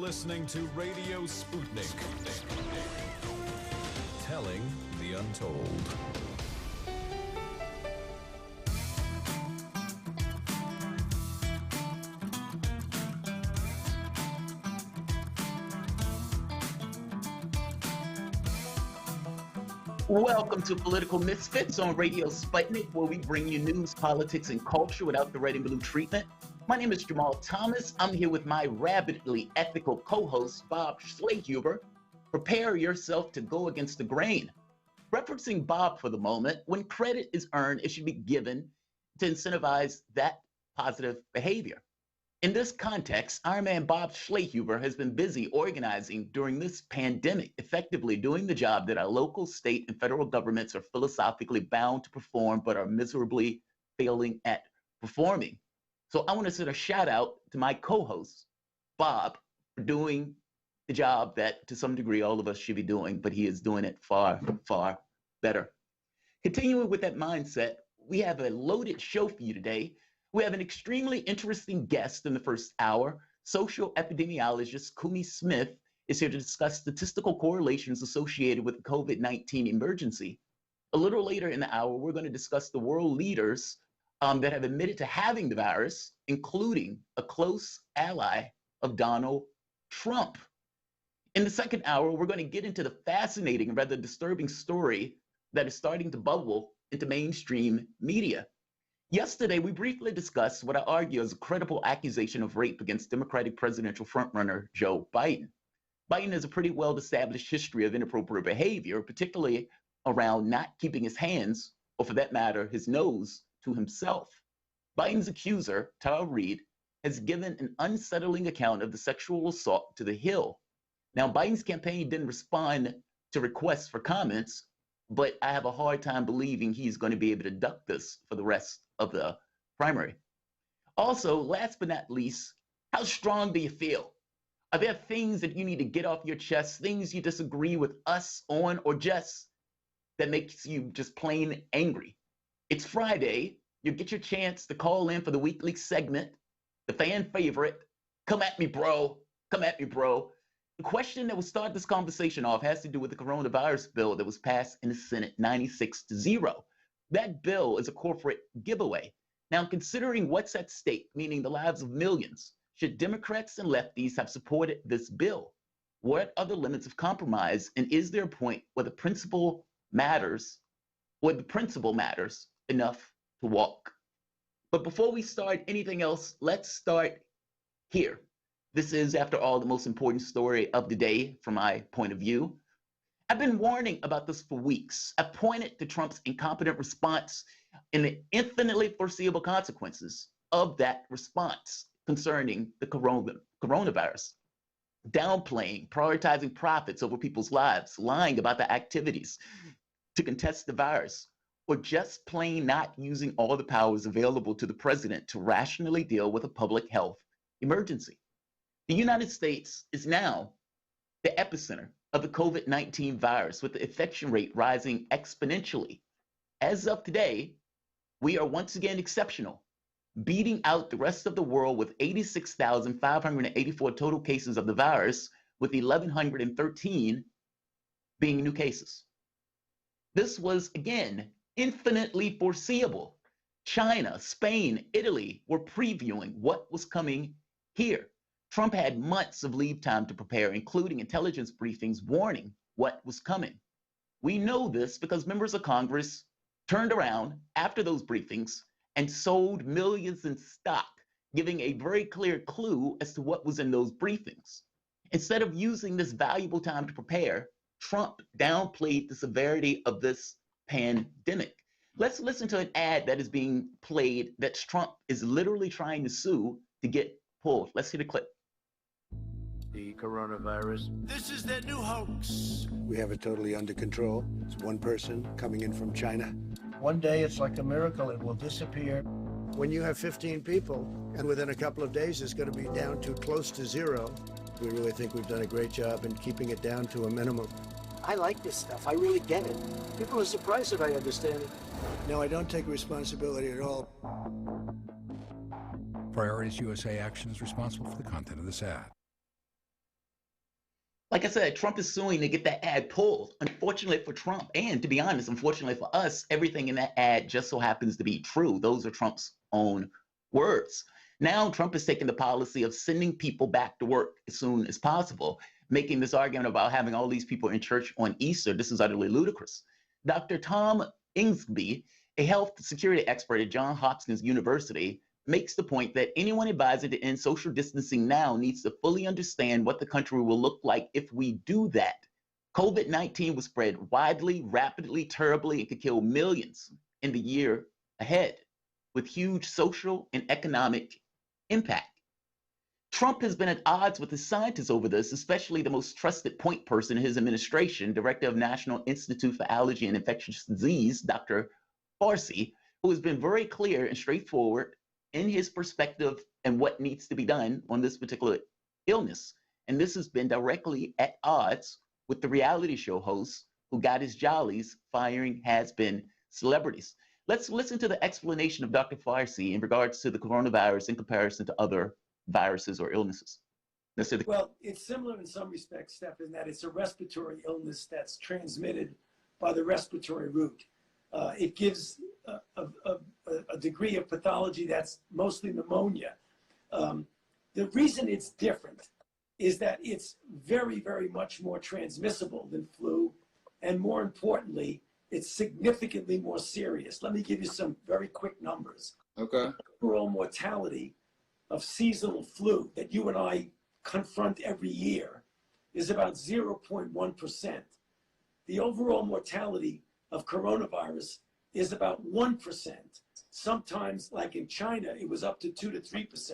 listening to Radio Sputnik. Telling the untold. Welcome to Political Misfits on Radio Sputnik, where we bring you news, politics, and culture without the red and blue treatment. My name is Jamarl Thomas. I'm here with my rabidly ethical co-host, Bob Schlehuber. Prepare yourself to go against the grain. Referencing Bob for the moment, when credit is earned, it should be given to incentivize that positive behavior. In this context, our man Bob Schlehuber has been busy organizing during this pandemic, effectively doing the job that our local, state, and federal governments are philosophically bound to perform, but are miserably failing at performing. So I want to send a shout out to my co-host, Bob, for doing the job that to some degree all of us should be doing, but he is doing it far, far better. Continuing with that mindset, we have a loaded show for you today. We have an extremely interesting guest in the first hour. Social epidemiologist Kumi Smith is here to discuss statistical correlations associated with the COVID-19 emergency. A little later in the hour, we're going to discuss the world leaders that have admitted to having the virus, including a close ally of Donald Trump. In the second hour, we're going to get into the fascinating and rather disturbing story that is starting to bubble into mainstream media. Yesterday, we briefly discussed what I argue is a credible accusation of rape against Democratic presidential frontrunner Joe Biden. Biden has a pretty well-established history of inappropriate behavior, particularly around not keeping his hands, or for that matter, his nose, to himself. Biden's accuser, Tara Reid, has given an unsettling account of the sexual assault to The Hill. Now, Biden's campaign didn't respond to requests for comments, but I have a hard time believing he's going to be able to duck this for the rest of the primary. Also, last but not least, how strong do you feel? Are there things that you need to get off your chest, things you disagree with us on, or just that makes you just plain angry? It's Friday. You get your chance to call in for the weekly segment, the fan favorite, Come At Me, Bro. Come At Me, Bro. The question that will start this conversation off has to do with the coronavirus bill that was passed in the Senate 96-0. That bill is a corporate giveaway. Now, considering what's at stake, meaning the lives of millions, should Democrats and lefties have supported this bill? What are the limits of compromise? And is there a point where the principle matters enough to walk? But before we start anything else, let's start here. This is, after all, the most important story of the day from my point of view. I've been warning about this for weeks. I pointed to Trump's incompetent response and the infinitely foreseeable consequences of that response concerning the coronavirus. Downplaying, prioritizing profits over people's lives, lying about the activities to contest the virus, or just plain not using all the powers available to the president to rationally deal with a public health emergency. The United States is now the epicenter of the COVID-19 virus, with the infection rate rising exponentially. As of today, we are once again exceptional, beating out the rest of the world with 86,584 total cases of the virus, with 1,113 being new cases. This was, again, infinitely foreseeable. China, Spain, Italy were previewing what was coming here. Trump had months of lead time to prepare, including intelligence briefings warning what was coming. We know this because members of Congress turned around after those briefings and sold millions in stock, giving a very clear clue as to what was in those briefings. Instead of using this valuable time to prepare, Trump downplayed the severity of this pandemic. Let's listen to an ad that is being played that Trump is literally trying to sue to get pulled. Let's see the clip. The coronavirus. This is their new hoax. We have it totally under control. It's one person coming in from China. One day it's like a miracle, it will disappear. When you have 15 people, and within a couple of days it's going to be down to close to zero, we really think we've done a great job in keeping it down to a minimum. I like this stuff. I really get it. People are surprised that I understand it. No, I don't take responsibility at all. Priorities USA Action is responsible for the content of this ad. Like I said, Trump is suing to get that ad pulled. Unfortunately for Trump, and to be honest, unfortunately for us, everything in that ad just so happens to be true. Those are Trump's own words. Now, Trump is taking the policy of sending people back to work as soon as possible, making this argument about having all these people in church on Easter. This is utterly ludicrous. Dr. Tom Ingsby, a health security expert at Johns Hopkins University, makes the point that anyone advising to end social distancing now needs to fully understand what the country will look like if we do that. COVID-19 will spread widely, rapidly, terribly, and could kill millions in the year ahead with huge social and economic impact. Trump has been at odds with his scientists over this, especially the most trusted point person in his administration, Director of National Institute for Allergy and Infectious Disease, Dr. Fauci, who has been very clear and straightforward in his perspective and what needs to be done on this particular illness. And this has been directly at odds with the reality show host who got his jollies firing has-been celebrities. Let's listen to the explanation of Dr. Fauci in regards to the coronavirus in comparison to other viruses or illnesses. Well, it's similar in some respects, Steph, in that it's a respiratory illness that's transmitted by the respiratory route. It gives a degree of pathology that's mostly pneumonia. The reason it's different is that it's very, very much more transmissible than flu. And more importantly, it's significantly more serious. Let me give you some very quick numbers. Okay. Overall mortality of seasonal flu that you and I confront every year is about 0.1%. The overall mortality of coronavirus is about 1%. Sometimes, like in China, it was up to 2 to 3%,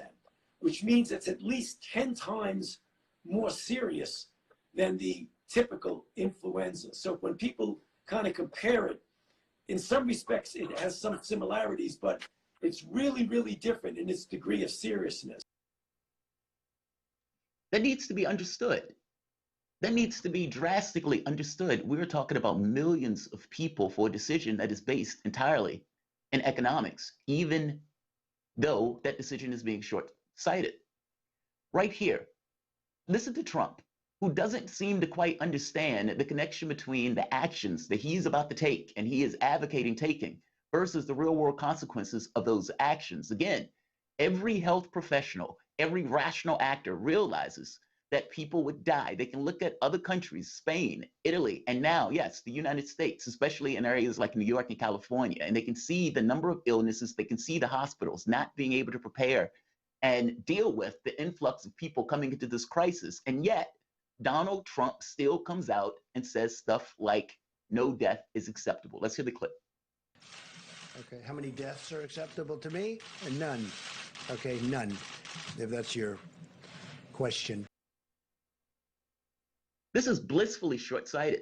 which means it's at least 10 times more serious than the typical influenza. So when people kind of compare it, in some respects, it has some similarities, but it's really, really different in its degree of seriousness. That needs to be understood. That needs to be drastically understood. We're talking about millions of people for a decision that is based entirely in economics, even though that decision is being short-sighted. Right here, listen to Trump, who doesn't seem to quite understand the connection between the actions that he's about to take and he is advocating taking versus the real-world consequences of those actions. Again, every health professional, every rational actor realizes that people would die. They can look at other countries, Spain, Italy, and now, yes, the United States, especially in areas like New York and California, and they can see the number of illnesses, they can see the hospitals not being able to prepare and deal with the influx of people coming into this crisis. And yet, Donald Trump still comes out and says stuff like, no death is acceptable. Let's hear the clip. Okay, how many deaths are acceptable to me? None. Okay, none, if that's your question. This is blissfully short-sighted.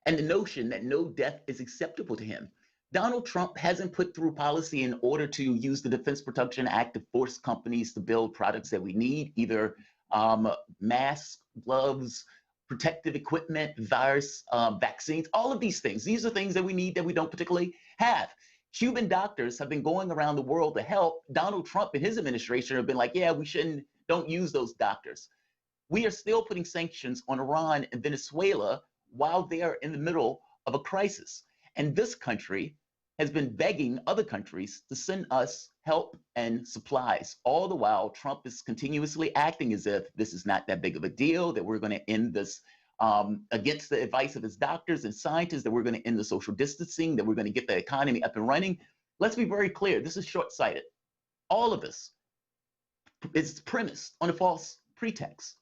And the notion that no death is acceptable to him. Donald Trump hasn't put through policy in order to use the Defense Production Act to force companies to build products that we need, either masks, gloves, protective equipment, virus, vaccines, all of these things. These are things that we need that we don't particularly have. Cuban doctors have been going around the world to help. Donald Trump and his administration have been like, yeah, don't use those doctors. We are still putting sanctions on Iran and Venezuela while they are in the middle of a crisis. And this country has been begging other countries to send us help and supplies. All the while, Trump is continuously acting as if this is not that big of a deal, that we're going to end this against the advice of his doctors and scientists, that we're going to end the social distancing, that we're going to get the economy up and running. Let's be very clear. This is short-sighted. All of this is premised on a false pretext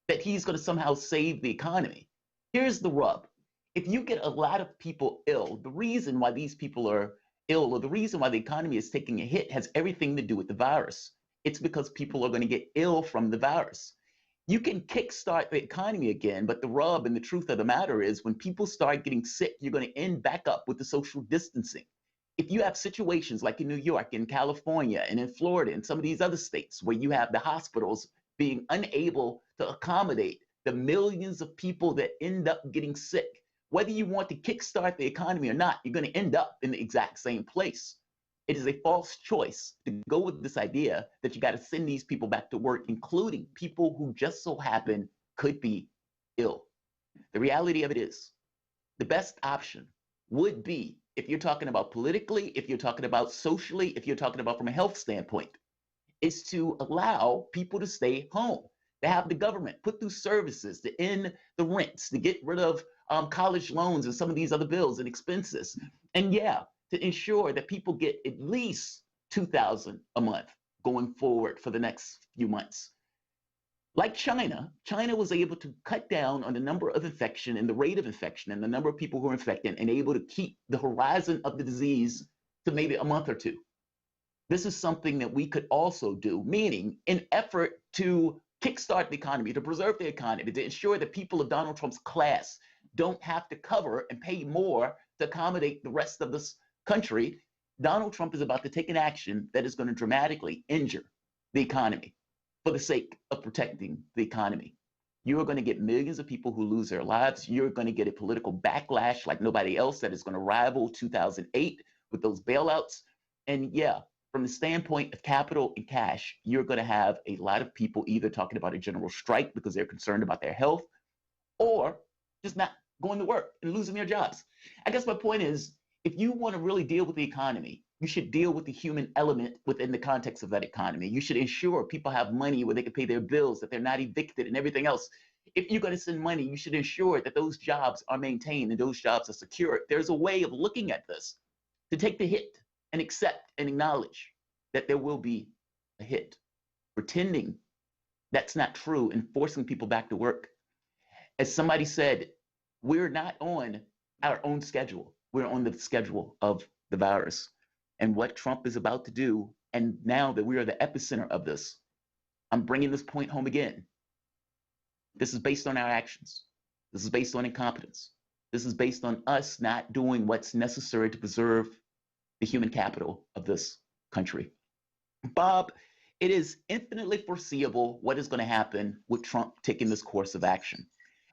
that he's going to somehow save the economy. Here's the rub. If you get a lot of people ill, the reason why these people are ill or the reason why the economy is taking a hit has everything to do with the virus. It's because people are going to get ill from the virus. You can kickstart the economy again, but the rub and the truth of the matter is when people start getting sick, you're going to end back up with the social distancing. If you have situations like in New York, in California, and in Florida, and some of these other states where you have the hospitals being unable to accommodate the millions of people that end up getting sick, whether you want to kickstart the economy or not, you're going to end up in the exact same place. It is a false choice to go with this idea that you got to send these people back to work, including people who just so happen could be ill. The reality of it is the best option would be, if you're talking about politically, if you're talking about socially, if you're talking about from a health standpoint, is to allow people to stay home, to have the government put through services to end the rents, to get rid of college loans and some of these other bills and expenses. And yeah, to ensure that people get at least $2,000 a month going forward for the next few months. Like China was able to cut down on the number of infection and the rate of infection and the number of people who are infected and able to keep the horizon of the disease to maybe a month or two. This is something that we could also do, meaning in effort to kickstart the economy, to preserve the economy, to ensure that people of Donald Trump's class don't have to cover and pay more to accommodate the rest of this country. Donald Trump is about to take an action that is going to dramatically injure the economy for the sake of protecting the economy. You are going to get millions of people who lose their lives. You're going to get a political backlash like nobody else that is going to rival 2008 with those bailouts. And yeah, from the standpoint of capital and cash, you're going to have a lot of people either talking about a general strike because they're concerned about their health, or just not going to work and losing their jobs. I guess my point is, if you want to really deal with the economy, you should deal with the human element within the context of that economy. You should ensure people have money where they can pay their bills, that they're not evicted and everything else. If you're going to send money, you should ensure that those jobs are maintained and those jobs are secure. There's a way of looking at this to take the hit and accept and acknowledge that there will be a hit. Pretending that's not true and forcing people back to work. As somebody said, we're not on our own schedule. We're on the schedule of the virus. And what Trump is about to do, and now that we are the epicenter of this, I'm bringing this point home again. This is based on our actions. This is based on incompetence. This is based on us not doing what's necessary to preserve the human capital of this country. Bob, it is infinitely foreseeable what is going to happen with Trump taking this course of action.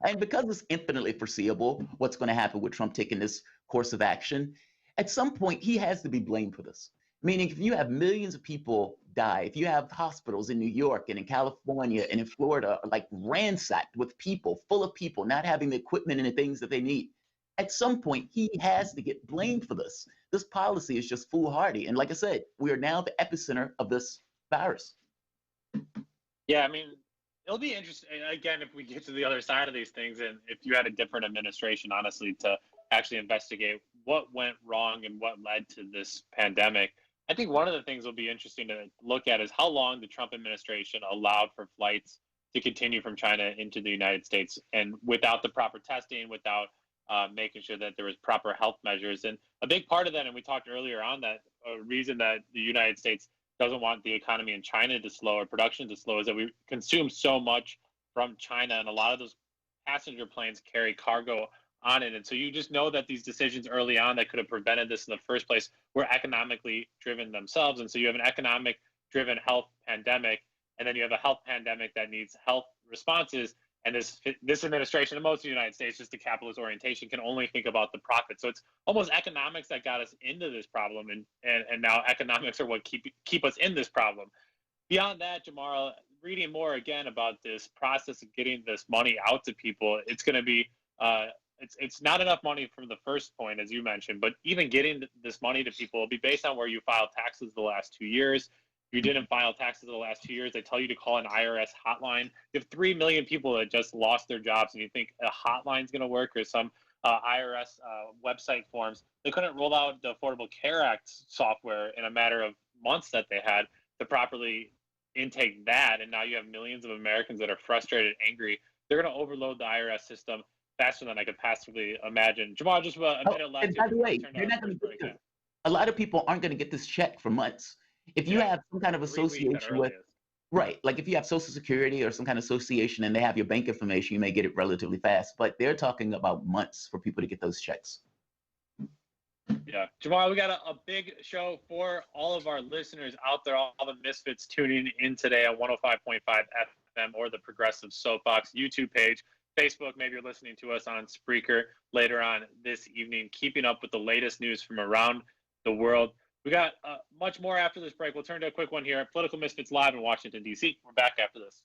And because it's infinitely foreseeable what's going to happen with Trump taking this course of action, at some point he has to be blamed for this. Meaning, if you have millions of people die, if you have hospitals in New York and in California and in Florida like ransacked with people, full of people not having the equipment and the things that they need, at some point he has to get blamed for this. This policy is just foolhardy. And like I said, we are now the epicenter of this virus. Yeah, I mean, it'll be interesting, again, if we get to the other side of these things, and if you had a different administration, honestly, to actually investigate what went wrong and what led to this pandemic. I think one of the things will be interesting to look at is how long the Trump administration allowed for flights to continue from China into the United States, and without the proper testing, without making sure that there was proper health measures. And a big part of that, and we talked earlier on that, a reason that the United States doesn't want the economy in China to slow or production to slow is that we consume so much from China, and a lot of those passenger planes carry cargo on it. And so you just know that these decisions early on that could have prevented this in the first place were economically driven themselves. And so you have an economic driven health pandemic, and then you have a health pandemic that needs health responses. And this administration, and most of the United States, just the capitalist orientation, can only think about the profit. So it's almost economics that got us into this problem, and now economics are what keep us in this problem. Beyond that, Jamarl, reading more again about this process of getting this money out to people, it's going to be it's not enough money from the first point, as you mentioned, but even getting this money to people will be based on where you filed taxes the last 2 years. If you didn't file taxes the last 2 years, they tell you to call an IRS hotline. You have 3 million people that just lost their jobs, and you think a hotline is going to work, or some IRS website forms. They couldn't roll out the Affordable Care Act software in a matter of months that they had to properly intake that, and now you have millions of Americans that are frustrated, angry. They're going to overload the IRS system faster than I could possibly imagine. Jamarl, just a minute left. And by the way, you're not going to get this. A lot of people aren't going to get this check for months. If you have some kind of association with, right, like if you have Social Security or some kind of association and they have your bank information, you may get it relatively fast. But they're talking about months for people to get those checks. Yeah. Jamarl, we got a big show for all of our listeners out there, all the misfits tuning in today on 105.5 FM or the Progressive Soapbox YouTube page. Facebook, maybe you're listening to us on Spreaker later on this evening, keeping up with the latest news from around the world. We got much more after this break. We'll turn to a quick one here at Political Misfits Live in Washington, D.C. We're back after this.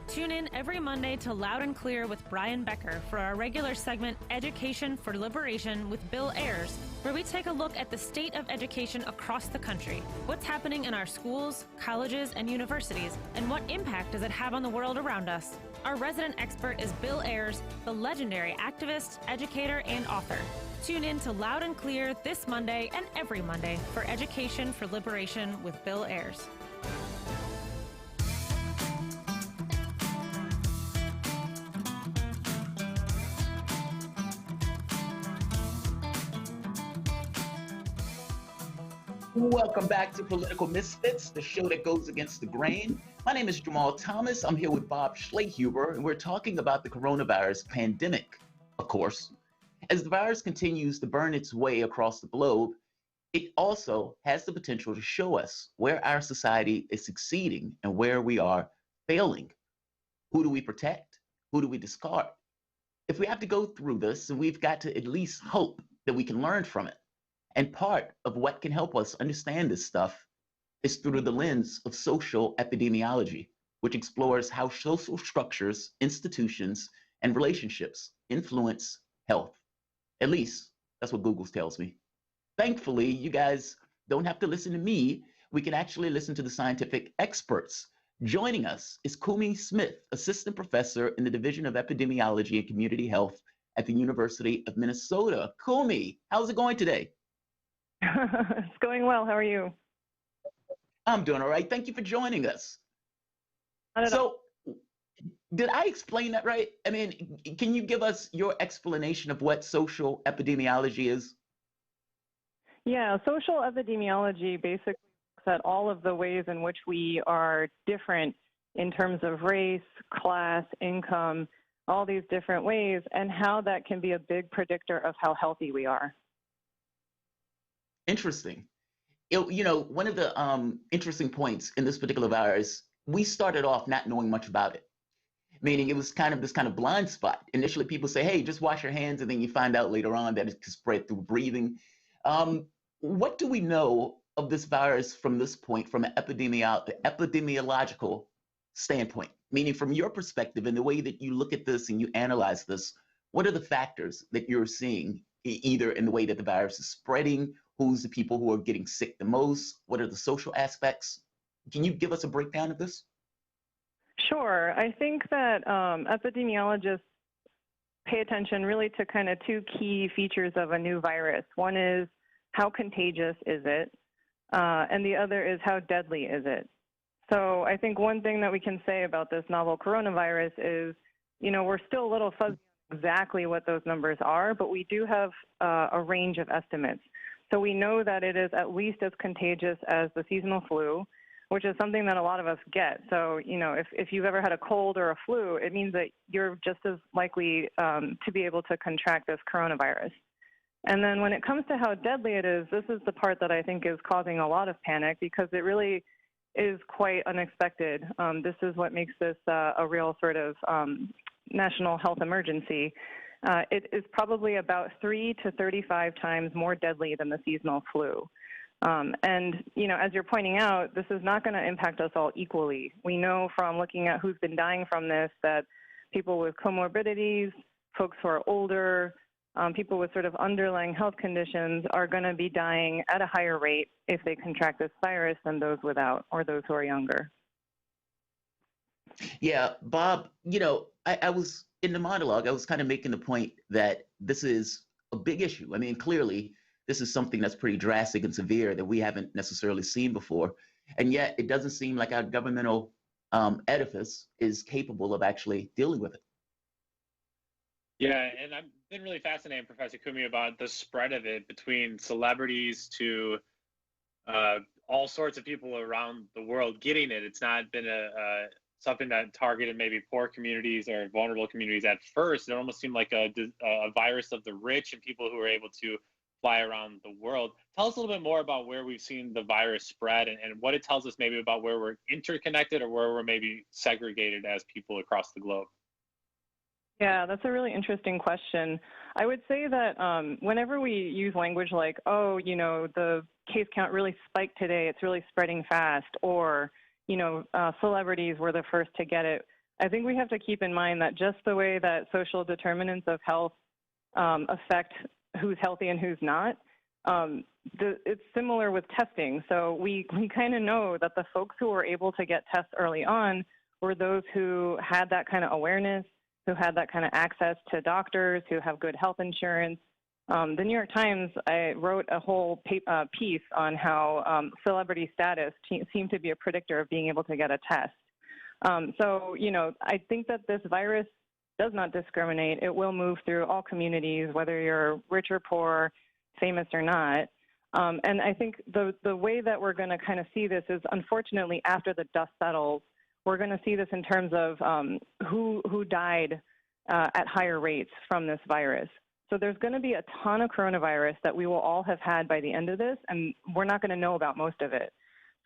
Tune in every Monday to Loud and Clear with Brian Becker for our regular segment, Education for Liberation with Bill Ayers, where we take a look at the state of education across the country. What's happening in our schools, colleges, and universities, and what impact does it have on the world around us? Our resident expert is Bill Ayers, the legendary activist, educator, and author. Tune in to Loud and Clear this Monday and every Monday for Education for Liberation with Bill Ayers. Welcome back to Political Misfits, the show that goes against the grain. My name is Jamarl Thomas. I'm here with Bob Schlehuber, and we're talking about the coronavirus pandemic, of course. As the virus continues to burn its way across the globe, it also has the potential to show us where our society is succeeding and where we are failing. Who do we protect? Who do we discard? If we have to go through this, and we've got to at least hope that we can learn from it. And part of what can help us understand this stuff is through the lens of social epidemiology, which explores how social structures, institutions, and relationships influence health. At least that's what Google tells me. Thankfully, you guys don't have to listen to me. We can actually listen to the scientific experts. Joining us is Kumi Smith, assistant professor in the Division of Epidemiology and Community Health at the University of Minnesota. Kumi, how's it going today? It's going well. How are you? I'm doing all right. Thank you for joining us. So, did I explain that right? I mean, can you give us your explanation of what social epidemiology is? Yeah, social epidemiology basically looks at all of the ways in which we are different in terms of race, class, income, all these different ways, and how that can be a big predictor of how healthy we are. Interesting. One of the interesting points in this particular virus, we started off not knowing much about it, meaning it was kind of this kind of blind spot. Initially, people say, hey, just wash your hands, and then you find out later on that it can spread through breathing. What do we know of this virus from this point, from an epidemiological standpoint? Meaning from your perspective and the way that you look at this and you analyze this, what are the factors that you're seeing, either in the way that the virus is spreading? Who's the people who are getting sick the most? What are the social aspects? Can you give us a breakdown of this? Sure. I think that epidemiologists pay attention really to kind of two key features of a new virus. One is how contagious is it? And the other is how deadly is it? So I think one thing that we can say about this novel coronavirus is, we're still a little fuzzy on exactly what those numbers are, but we do have a range of estimates. So we know that it is at least as contagious as the seasonal flu, which is something that a lot of us get. So, if you've ever had a cold or a flu, it means that you're just as likely to be able to contract this coronavirus. And then when it comes to how deadly it is, this is the part that I think is causing a lot of panic because it really is quite unexpected. This is what makes this a real sort of national health emergency. It is probably about 3 to 35 times more deadly than the seasonal flu. And, as you're pointing out, this is not going to impact us all equally. We know from looking at who's been dying from this that people with comorbidities, folks who are older, people with sort of underlying health conditions are going to be dying at a higher rate if they contract this virus than those without or those who are younger. Yeah, Bob, I was in the monologue, I was kind of making the point that this is a big issue. I mean, clearly, this is something that's pretty drastic and severe that we haven't necessarily seen before. And yet it doesn't seem like our governmental edifice is capable of actually dealing with it. Yeah, and I've been really fascinated, Professor Kumi, about the spread of it between celebrities to all sorts of people around the world getting it. It's not been something that targeted maybe poor communities or vulnerable communities at first. It almost seemed like a virus of the rich and people who are able to fly around the world. Tell us a little bit more about where we've seen the virus spread and what it tells us maybe about where we're interconnected or where we're maybe segregated as people across the globe. Yeah, that's a really interesting question. I would say that whenever we use language like, the case count really spiked today, it's really spreading fast, or, celebrities were the first to get it, I think we have to keep in mind that just the way that social determinants of health affect who's healthy and who's not, it's similar with testing. So we kind of know that the folks who were able to get tests early on were those who had that kind of awareness, who had that kind of access to doctors, who have good health insurance. The New York Times, I wrote a whole piece on how celebrity status seemed to be a predictor of being able to get a test. So, you know, I think that this virus does not discriminate. It will move through all communities, whether you're rich or poor, famous or not. And I think the way that we're going to kind of see this is, unfortunately, after the dust settles, we're going to see this in terms of who died at higher rates from this virus. So there's going to be a ton of coronavirus that we will all have had by the end of this, and we're not going to know about most of it.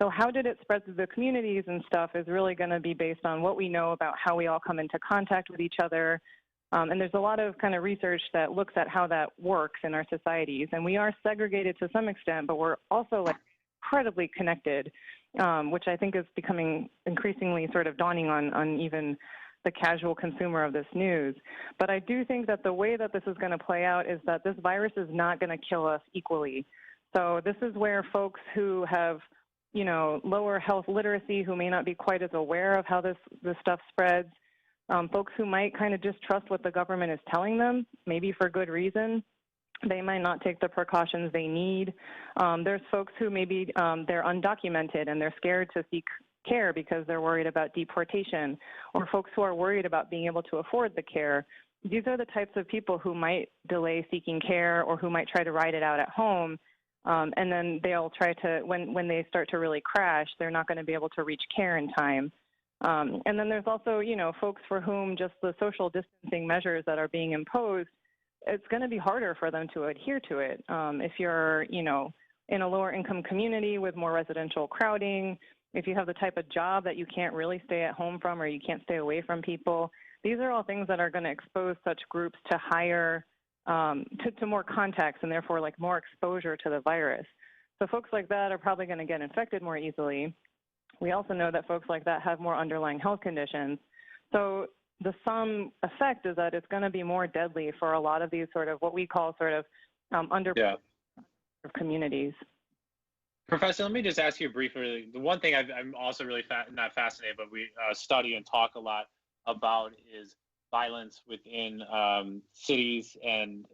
So how did it spread through the communities and stuff is really going to be based on what we know about how we all come into contact with each other. And there's a lot of kind of research that looks at how that works in our societies. And we are segregated to some extent, but we're also like incredibly connected, which I think is becoming increasingly sort of dawning on even the casual consumer of this news. But I do think that the way that this is going to play out is that this virus is not going to kill us equally. So this is where folks who have, you know, lower health literacy, who may not be quite as aware of how this stuff spreads, folks who might kind of just trust what the government is telling them, maybe for good reason, they might not take the precautions they need. There's folks who maybe they're undocumented and they're scared to seek care because they're worried about deportation, or folks who are worried about being able to afford the care. These are the types of people who might delay seeking care or who might try to ride it out at home. And then they'll try to, when they start to really crash, they're not going to be able to reach care in time. And then there's also, you know, folks for whom just the social distancing measures that are being imposed, it's going to be harder for them to adhere to it. If you're, you know, in a lower income community with more residential crowding, if you have the type of job that you can't really stay at home from or you can't stay away from people, these are all things that are going to expose such groups to higher, to more contacts and therefore like more exposure to the virus. So folks like that are probably going to get infected more easily. We also know that folks like that have more underlying health conditions. So the sum effect is that it's going to be more deadly for a lot of these sort of what we call sort of underprivileged communities. Professor, let me just ask you briefly. The one thing I'm also really not fascinated, but we study and talk a lot about is violence within cities and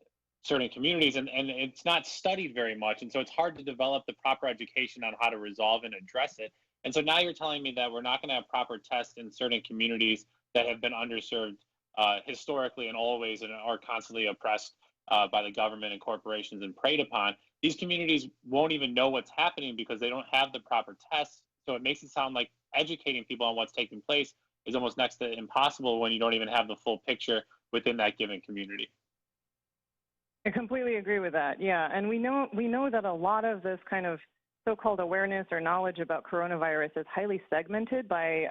certain communities, and it's not studied very much. And so it's hard to develop the proper education on how to resolve and address it. And so now you're telling me that we're not going to have proper tests in certain communities that have been underserved historically and always and are constantly oppressed by the government and corporations and preyed upon. These communities won't even know what's happening because they don't have the proper tests. So it makes it sound like educating people on what's taking place is almost next to impossible when you don't even have the full picture within that given community. I completely agree with that. Yeah, and we know that a lot of this kind of so-called awareness or knowledge about coronavirus is highly segmented by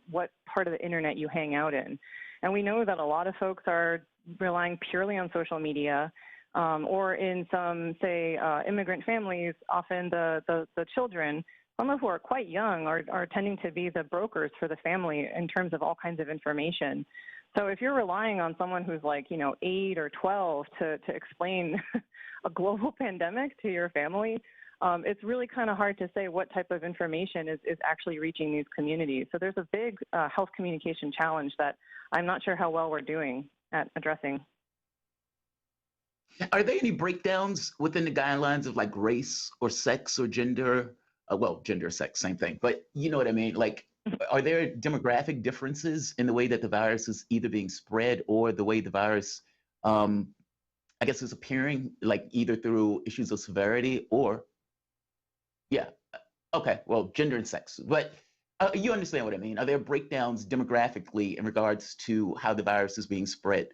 what part of the internet you hang out in. And we know that a lot of folks are relying purely on social media, or in some, say, immigrant families, often the children, some of who are quite young, are tending to be the brokers for the family in terms of all kinds of information. So if you're relying on someone who's like, 8 or 12 to explain a global pandemic to your family, it's really kind of hard to say what type of information is actually reaching these communities. So there's a big health communication challenge that I'm not sure how well we're doing at addressing. Are there any breakdowns within the guidelines of like race or sex or gender? Well, gender, sex, same thing, but you know what I mean? Like, are there demographic differences in the way that the virus is either being spread or the way the virus, I guess, is appearing, like either through issues of severity or, gender and sex. But you understand what I mean? Are there breakdowns demographically in regards to how the virus is being spread?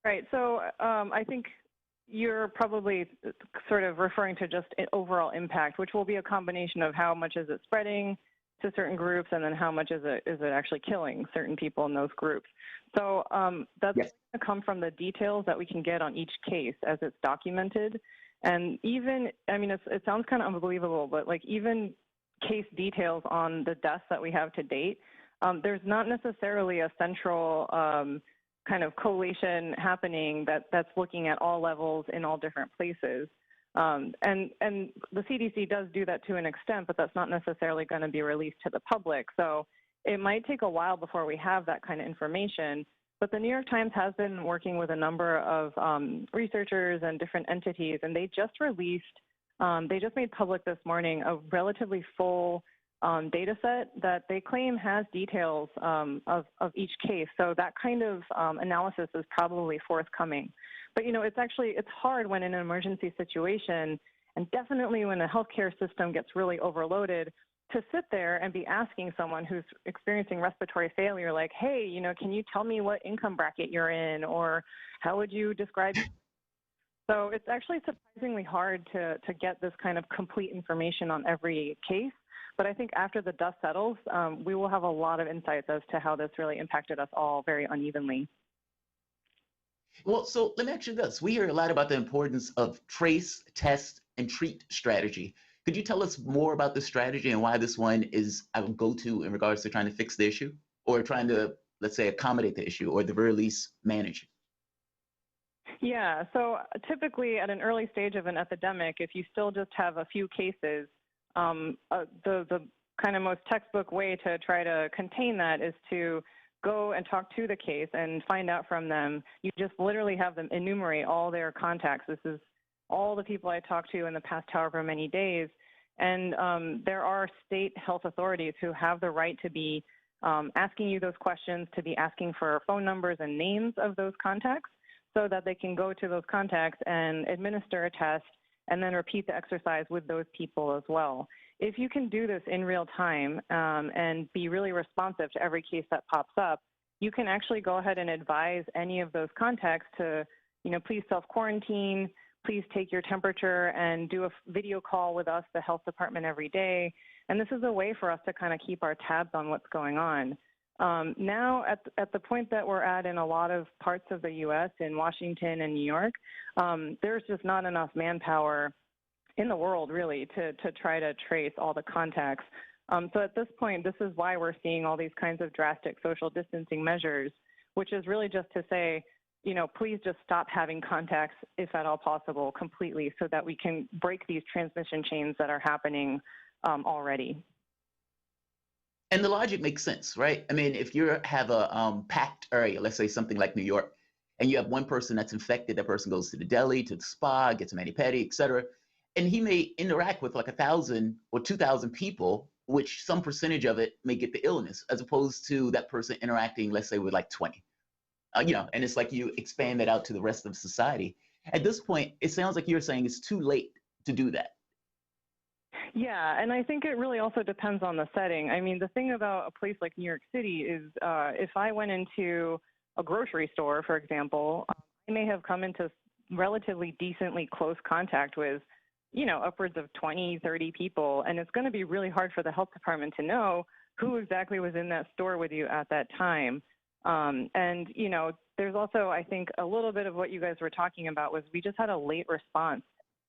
Right. So I think you're probably sort of referring to just an overall impact, which will be a combination of how much is it spreading to certain groups and then how much is it actually killing certain people in those groups. So that's going to come from the details that we can get on each case as it's documented. And even, I mean, it sounds kind of unbelievable, but like even case details on the deaths that we have to date, there's not necessarily a central kind of collation happening that's looking at all levels in all different places. And the CDC does do that to an extent, but that's not necessarily going to be released to the public. So it might take a while before we have that kind of information. But the New York Times has been working with a number of researchers and different entities, and they just made public this morning a relatively full data set that they claim has details of each case. So that kind of analysis is probably forthcoming. But, it's hard when in an emergency situation, and definitely when the healthcare system gets really overloaded, to sit there and be asking someone who's experiencing respiratory failure, like, hey, can you tell me what income bracket you're in, or how would you describe? So it's actually surprisingly hard to get this kind of complete information on every case. But I think after the dust settles, we will have a lot of insights as to how this really impacted us all very unevenly. Well, so let me ask you this. We hear a lot about the importance of trace, test, and treat strategy. Could you tell us more about the strategy and why this one is a go-to in regards to trying to fix the issue, or trying to, let's say, accommodate the issue, or at the very least manage it? Yeah, so typically at an early stage of an epidemic, if you still just have a few cases, the kind of most textbook way to try to contain that is to go and talk to the case and find out from them. You just literally have them enumerate all their contacts. This is all the people I talked to in the past however many days. And there are state health authorities who have the right to be asking you those questions, to be asking for phone numbers and names of those contacts, so that they can go to those contacts and administer a test and then repeat the exercise with those people as well. If you can do this in real time and be really responsive to every case that pops up, you can actually go ahead and advise any of those contacts to, please self-quarantine, please take your temperature and do a video call with us, the health department, every day. And this is a way for us to kind of keep our tabs on what's going on. Now, at the point that we're at in a lot of parts of the U.S., in Washington and New York, there's just not enough manpower in the world, really, to try to trace all the contacts. So at this point, this is why we're seeing all these kinds of drastic social distancing measures, which is really just to say, please just stop having contacts, if at all possible, completely, so that we can break these transmission chains that are happening already. And the logic makes sense, right? I mean, if you have a packed area, let's say something like New York, and you have one person that's infected, that person goes to the deli, to the spa, gets a mani-pedi, et cetera, and he may interact with like 1,000 or 2,000 people, which some percentage of it may get the illness, as opposed to that person interacting, let's say, with like 20. And it's like you expand that out to the rest of society. At this point, it sounds like you're saying it's too late to do that. Yeah, and I think it really also depends on the setting. I mean, the thing about a place like New York City is if I went into a grocery store, for example, I may have come into relatively decently close contact with, upwards of 20, 30 people, and it's going to be really hard for the health department to know who exactly was in that store with you at that time. And, there's also, I think, a little bit of what you guys were talking about was we just had a late response.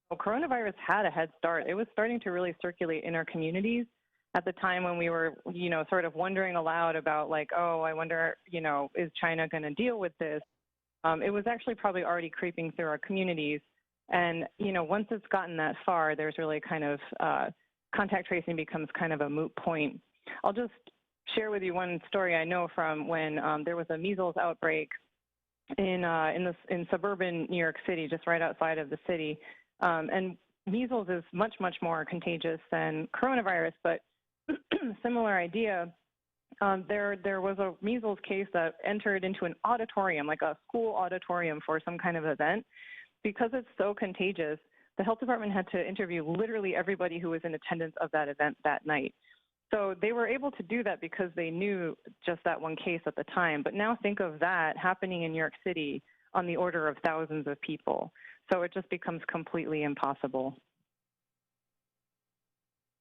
Well, coronavirus had a head start. It was starting to really circulate in our communities at the time when we were, sort of wondering aloud about like, oh, I wonder, is China going to deal with this? It was actually probably already creeping through our communities. And, once it's gotten that far, there's really kind of contact tracing becomes kind of a moot point. I'll just share with you one story I know from when there was a measles outbreak in suburban New York City, just right outside of the city. And measles is much, much more contagious than coronavirus, but similar idea. There was a measles case that entered into an auditorium, like a school auditorium for some kind of event. Because it's so contagious, the health department had to interview literally everybody who was in attendance of that event that night. So they were able to do that because they knew just that one case at the time. But now think of that happening in New York City on the order of thousands of people. So it just becomes completely impossible.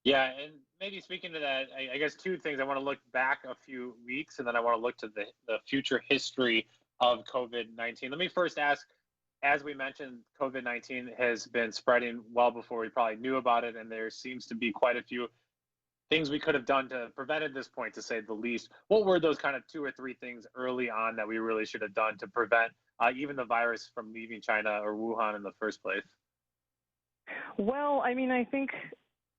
Yeah, and maybe speaking to that, I guess two things. I want to look back a few weeks, and then I want to look to the future history of COVID-19. Let me first ask, as we mentioned, COVID-19 has been spreading well before we probably knew about it, and there seems to be quite a few things we could have done to prevent this point, to say the least. What were those kind of 2 or 3 things early on that we really should have done to prevent even the virus from leaving China or Wuhan in the first place? Well, I mean, I think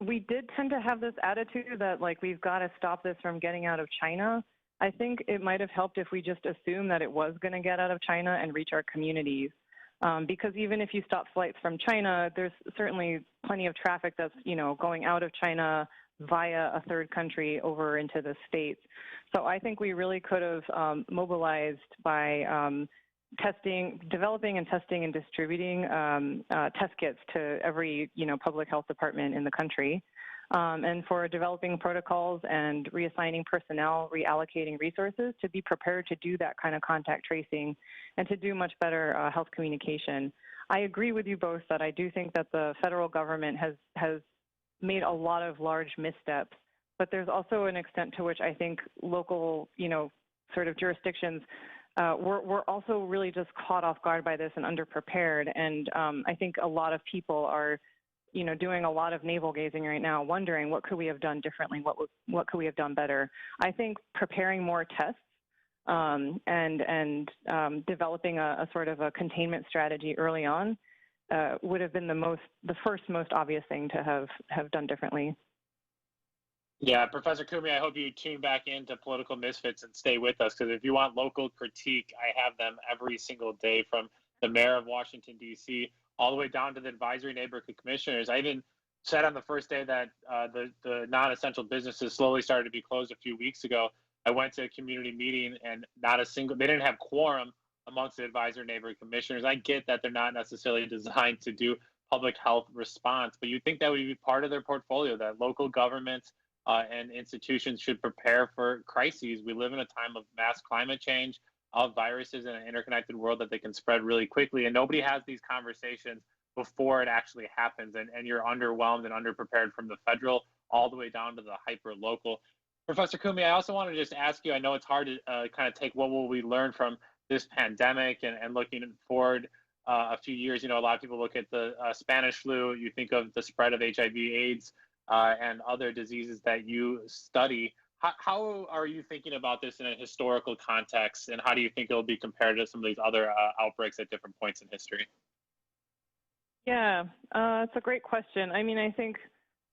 we did tend to have this attitude that, like, we've got to stop this from getting out of China. I think it might have helped if we just assumed that it was going to get out of China and reach our communities. Because even if you stop flights from China, there's certainly plenty of traffic that's, going out of China via a third country over into the States. So I think we really could have mobilized by developing and testing and distributing test kits to every, public health department in the country. And for developing protocols and reassigning personnel, reallocating resources to be prepared to do that kind of contact tracing and to do much better health communication. I agree with you both that I do think that the federal government has made a lot of large missteps, but there's also an extent to which I think local, sort of jurisdictions we're also really just caught off guard by this and underprepared. And I think a lot of people are, doing a lot of navel gazing right now, wondering what could we have done differently, what could we have done better. I think preparing more tests and developing a sort of a containment strategy early on would have been the first most obvious thing to have done differently. Yeah, Professor Kumi, I hope you tune back into Political Misfits and stay with us, because if you want local critique, I have them every single day, from the mayor of Washington, D.C., all the way down to the advisory neighborhood commissioners. I even said on the first day that the non-essential businesses slowly started to be closed a few weeks ago. I went to a community meeting and they didn't have quorum amongst the advisory neighborhood commissioners. I get that they're not necessarily designed to do public health response, but you'd think that would be part of their portfolio, that local governments and institutions should prepare for crises. We live in a time of mass climate change, of viruses in an interconnected world that they can spread really quickly. And nobody has these conversations before it actually happens. And you're underwhelmed and underprepared from the federal all the way down to the hyper local. Professor Kumi, I also want to just ask you, I know it's hard to kind of take what will we learn from this pandemic and looking forward a few years. A lot of people look at the Spanish flu. You think of the spread of HIV, AIDS, and other diseases that you study. How are you thinking about this in a historical context, and how do you think it'll be compared to some of these other outbreaks at different points in history? Yeah, it's a great question. I mean, I think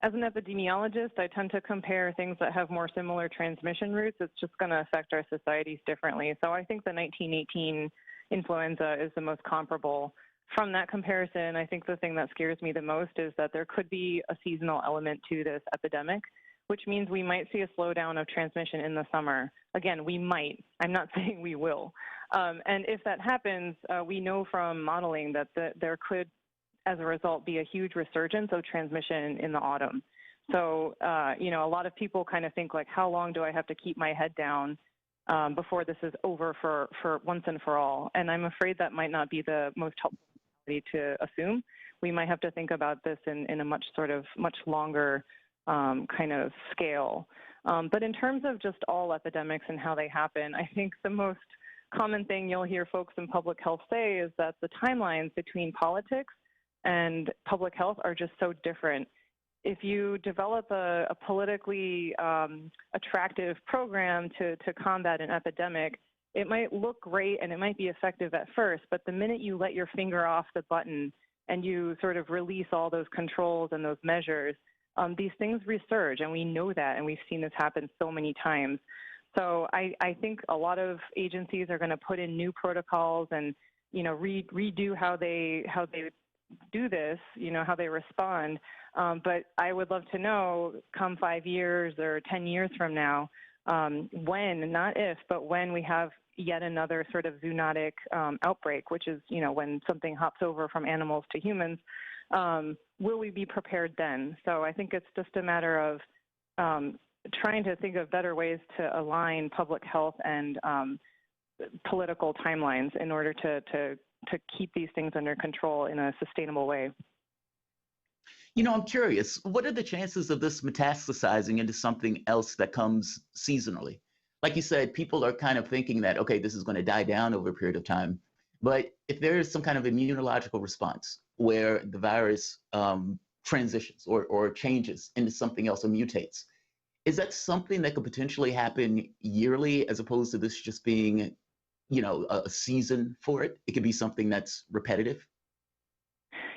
as an epidemiologist, I tend to compare things that have more similar transmission routes. It's just going to affect our societies differently. So I think the 1918 influenza is the most comparable. From that comparison, I think the thing that scares me the most is that there could be a seasonal element to this epidemic, which means we might see a slowdown of transmission in the summer. Again, we might. I'm not saying we will. And if that happens, we know from modeling that there could, as a result, be a huge resurgence of transmission in the autumn. So, a lot of people kind of think, like, how long do I have to keep my head down before this is over for once and for all? And I'm afraid that might not be the most helpful to assume. We might have to think about this in a much longer kind of scale. But in terms of just all epidemics and how they happen, I think the most common thing you'll hear folks in public health say is that the timelines between politics and public health are just so different. If you develop a politically attractive program to combat an epidemic, it might look great and it might be effective at first, but the minute you let your finger off the button and you sort of release all those controls and those measures, these things resurge, and we know that, and we've seen this happen so many times. So I think a lot of agencies are going to put in new protocols and, redo how they do this, how they respond. But I would love to know, come 5 years or 10 years from now, when, not if, but when we have yet another sort of zoonotic outbreak, which is, when something hops over from animals to humans, will we be prepared then? So I think it's just a matter of trying to think of better ways to align public health and political timelines in order to keep these things under control in a sustainable way. I'm curious, what are the chances of this metastasizing into something else that comes seasonally? Like you said, people are kind of thinking that, okay, this is going to die down over a period of time. But if there is some kind of immunological response where the virus transitions or changes into something else or mutates, Is that something that could potentially happen yearly as opposed to this just being, a season for it? It could be something that's repetitive?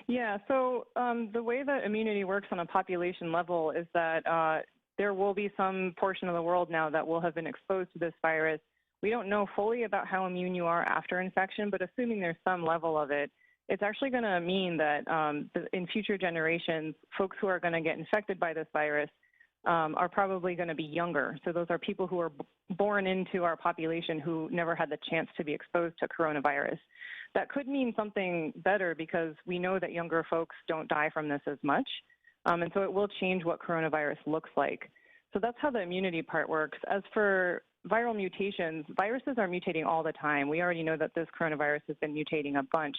Yeah, so the way that immunity works on a population level is that there will be some portion of the world now that will have been exposed to this virus. We don't know fully about how immune you are after infection, but assuming there's some level of it, it's actually going to mean that in future generations, folks who are going to get infected by this virus are probably going to be younger. So those are people who are born into our population who never had the chance to be exposed to coronavirus. That could mean something better because we know that younger folks don't die from this as much. And so it will change what coronavirus looks like. So that's how the immunity part works. As for viral mutations, viruses are mutating all the time. We already know that this coronavirus has been mutating a bunch.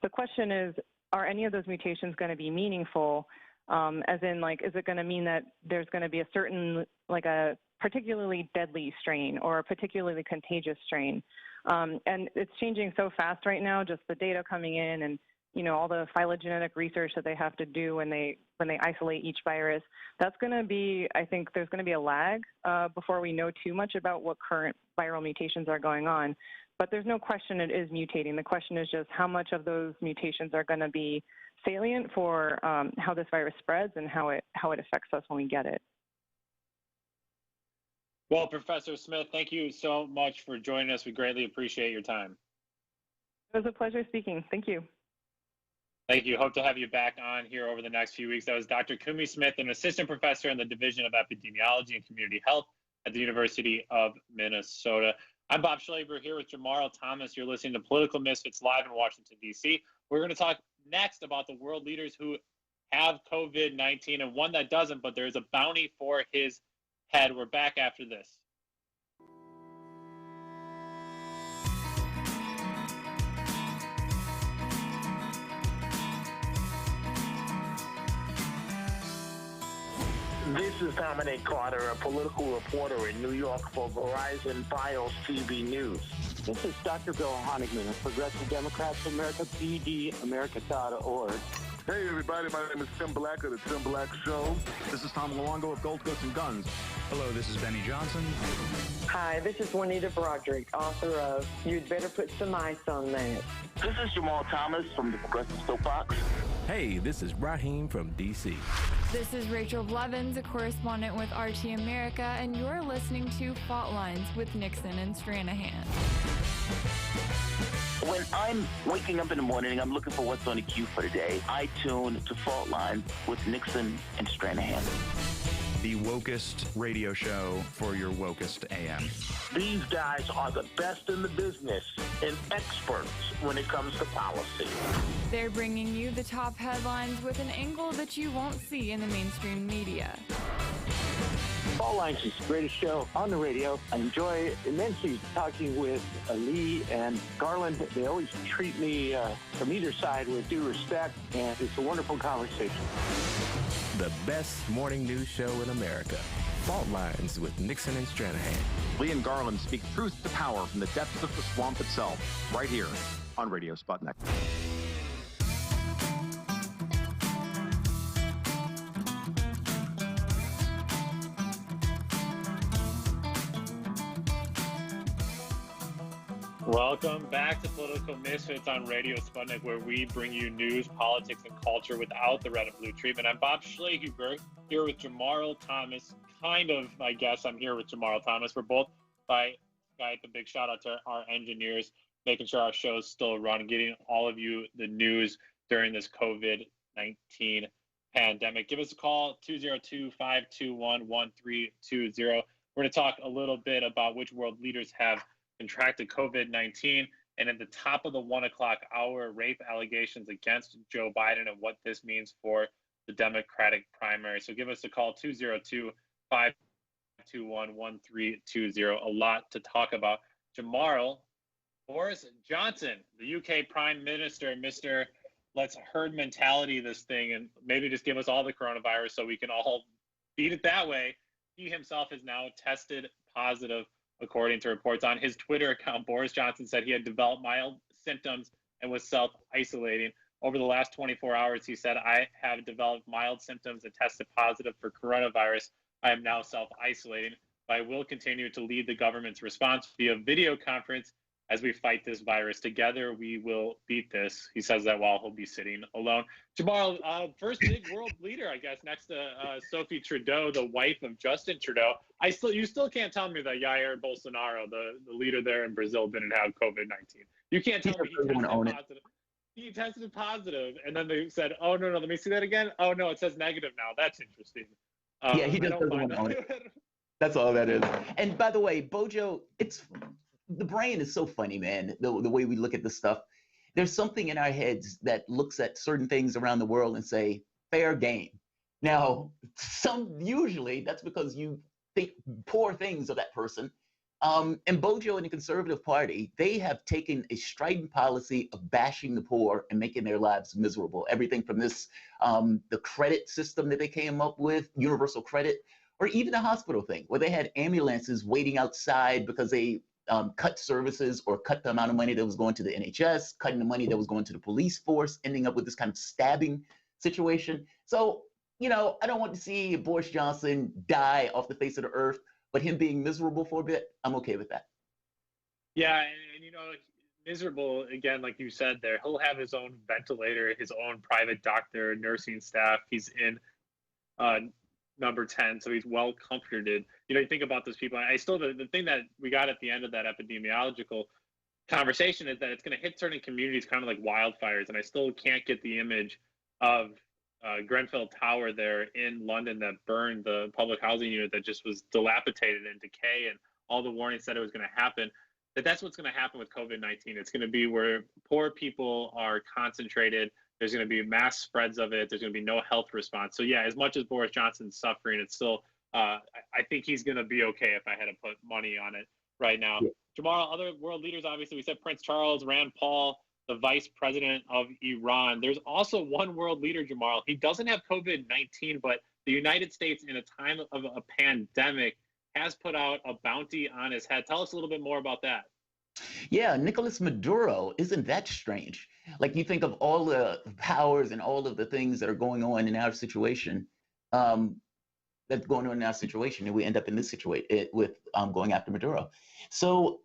The question is, are any of those mutations going to be meaningful? As in, is it going to mean that there's going to be a certain, a particularly deadly strain or a particularly contagious strain? And it's changing so fast right now, just the data coming in and, all the phylogenetic research that they have to do when they isolate each virus. That's going to be, I think there's going to be a lag before we know too much about what current viral mutations are going on. But there's no question it is mutating. The question is just how much of those mutations are going to be salient for how this virus spreads and how it affects us when we get it. Well, Professor Smith, thank you so much for joining us. We greatly appreciate your time. It was a pleasure speaking. Thank you. Thank you. Hope to have you back on here over the next few weeks. That was Dr. Kumi Smith, an assistant professor in the Division of Epidemiology and Community Health at the University of Minnesota. I'm Bob Schlaber here with Jamarl Thomas. You're listening to Political Misfits live in Washington, D.C. We're going to talk next about the world leaders who have COVID-19 and one that doesn't, but there's a bounty for his head. We're back after this. This is Dominic Carter, a political reporter in New York for Verizon Fios TV News. This is Dr. Bill Honigman of Progressive Democrats of America, PDAmerica.org. Hey everybody, my name is Tim Black of The Tim Black Show. This is Tom Luongo of Gold Coast and Guns. Hello, this is Benny Johnson. Hi, this is Juanita Broderick, author of You'd Better Put Some Ice on That. This is Jamarl Thomas from the Progressive Soapbox. Hey, this is Raheem from D.C. This is Rachel Blevins, a correspondent with RT America, and you're listening to Fault Lines with Nixon and Stranahan. When I'm waking up in the morning and I'm looking for what's on the queue for the day, I tune to Fault Lines with Nixon and Stranahan. The wokest radio show for your wokest AM. These guys are the best in the business and experts when it comes to policy. They're bringing you the top headlines with an angle that you won't see in the mainstream media. Fault Lines is the greatest show on the radio. I enjoy immensely talking with Lee and Garland. They always treat me from either side with due respect, and it's a wonderful conversation. The best morning news show in America. Fault Lines with Nixon and Stranahan. Lee and Garland speak truth to power from the depths of the swamp itself, right here on Radio Sputnik. Welcome back to Political Misfits on Radio Sputnik, where we bring you news, politics, and culture without the red and blue treatment. I'm Bob Schlager, here with Jamarl Thomas. I guess I'm here with Jamarl Thomas. We're both by Skype. A big shout out to our engineers, making sure our show's still running, getting all of you the news during this COVID-19 pandemic. Give us a call, 202-521-1320. We're going to talk a little bit about which world leaders have contracted COVID-19, and at the top of the 1 o'clock hour, rape allegations against Joe Biden and what this means for the Democratic primary. So give us a call, 202-521-1320. A lot to talk about. Jamarl, Boris Johnson, the UK Prime Minister, Mr. Let's herd mentality this thing and maybe just give us all the coronavirus so we can all beat it that way. He himself is now tested positive. According to reports on his Twitter account, Boris Johnson said he had developed mild symptoms and was self-isolating. Over the last 24 hours, he said, I have developed mild symptoms and tested positive for coronavirus. I am now self-isolating, but I will continue to lead the government's response via video conference as we fight this virus. Together, we will beat this. He says that while he'll be sitting alone. Jamarl, first big world leader, I guess, next to Sophie Trudeau, the wife of Justin Trudeau. You still can't tell me that Jair Bolsonaro, the leader there in Brazil, didn't have COVID-19. You can't tell me he tested positive. He tested positive, and then they said, "Oh no, let me see that again. Oh no, it says negative now. That's interesting." Yeah, he just doesn't want to own it. That's all that is. And by the way, Bojo, the brain is so funny, man. The way we look at this stuff. There's something in our heads that looks at certain things around the world and say, fair game. Now, usually that's because you think poor things of that person. And Bojo and the Conservative Party, they have taken a strident policy of bashing the poor and making their lives miserable. Everything from this, the credit system that they came up with, universal credit, or even the hospital thing, where they had ambulances waiting outside because they cut services or cut the amount of money that was going to the NHS, cutting the money that was going to the police force, ending up with this kind of stabbing situation. So, I don't want to see Boris Johnson die off the face of the earth, but him being miserable for a bit, I'm okay with that. Yeah, and miserable, again, like you said there, he'll have his own ventilator, his own private doctor, nursing staff. He's in number 10, so he's well comforted. You think about those people. The thing that we got at the end of that epidemiological conversation is that it's going to hit certain communities kind of like wildfires, and I still can't get the image of Grenfell Tower there in London that burned the public housing unit that just was dilapidated and decay, and all the warnings said it was going to happen. That's what's going to happen with COVID-19. It's going to be where poor people are concentrated. There's going to be mass spreads of it. There's going to be no health response. So yeah, as much as Boris Johnson's suffering, it's still, I think he's going to be okay if I had to put money on it right now. Yeah. Jamarl, other world leaders, obviously, we said Prince Charles, Rand Paul, the vice president of Iran. There's also one world leader, Jamarl. He doesn't have COVID-19, but the United States, in a time of a pandemic, has put out a bounty on his head. Tell us a little bit more about that. Yeah, Nicolas Maduro, isn't that strange? Like, you think of all the powers and all of the things that are going on in our situation, and we end up in this situation with going after Maduro. So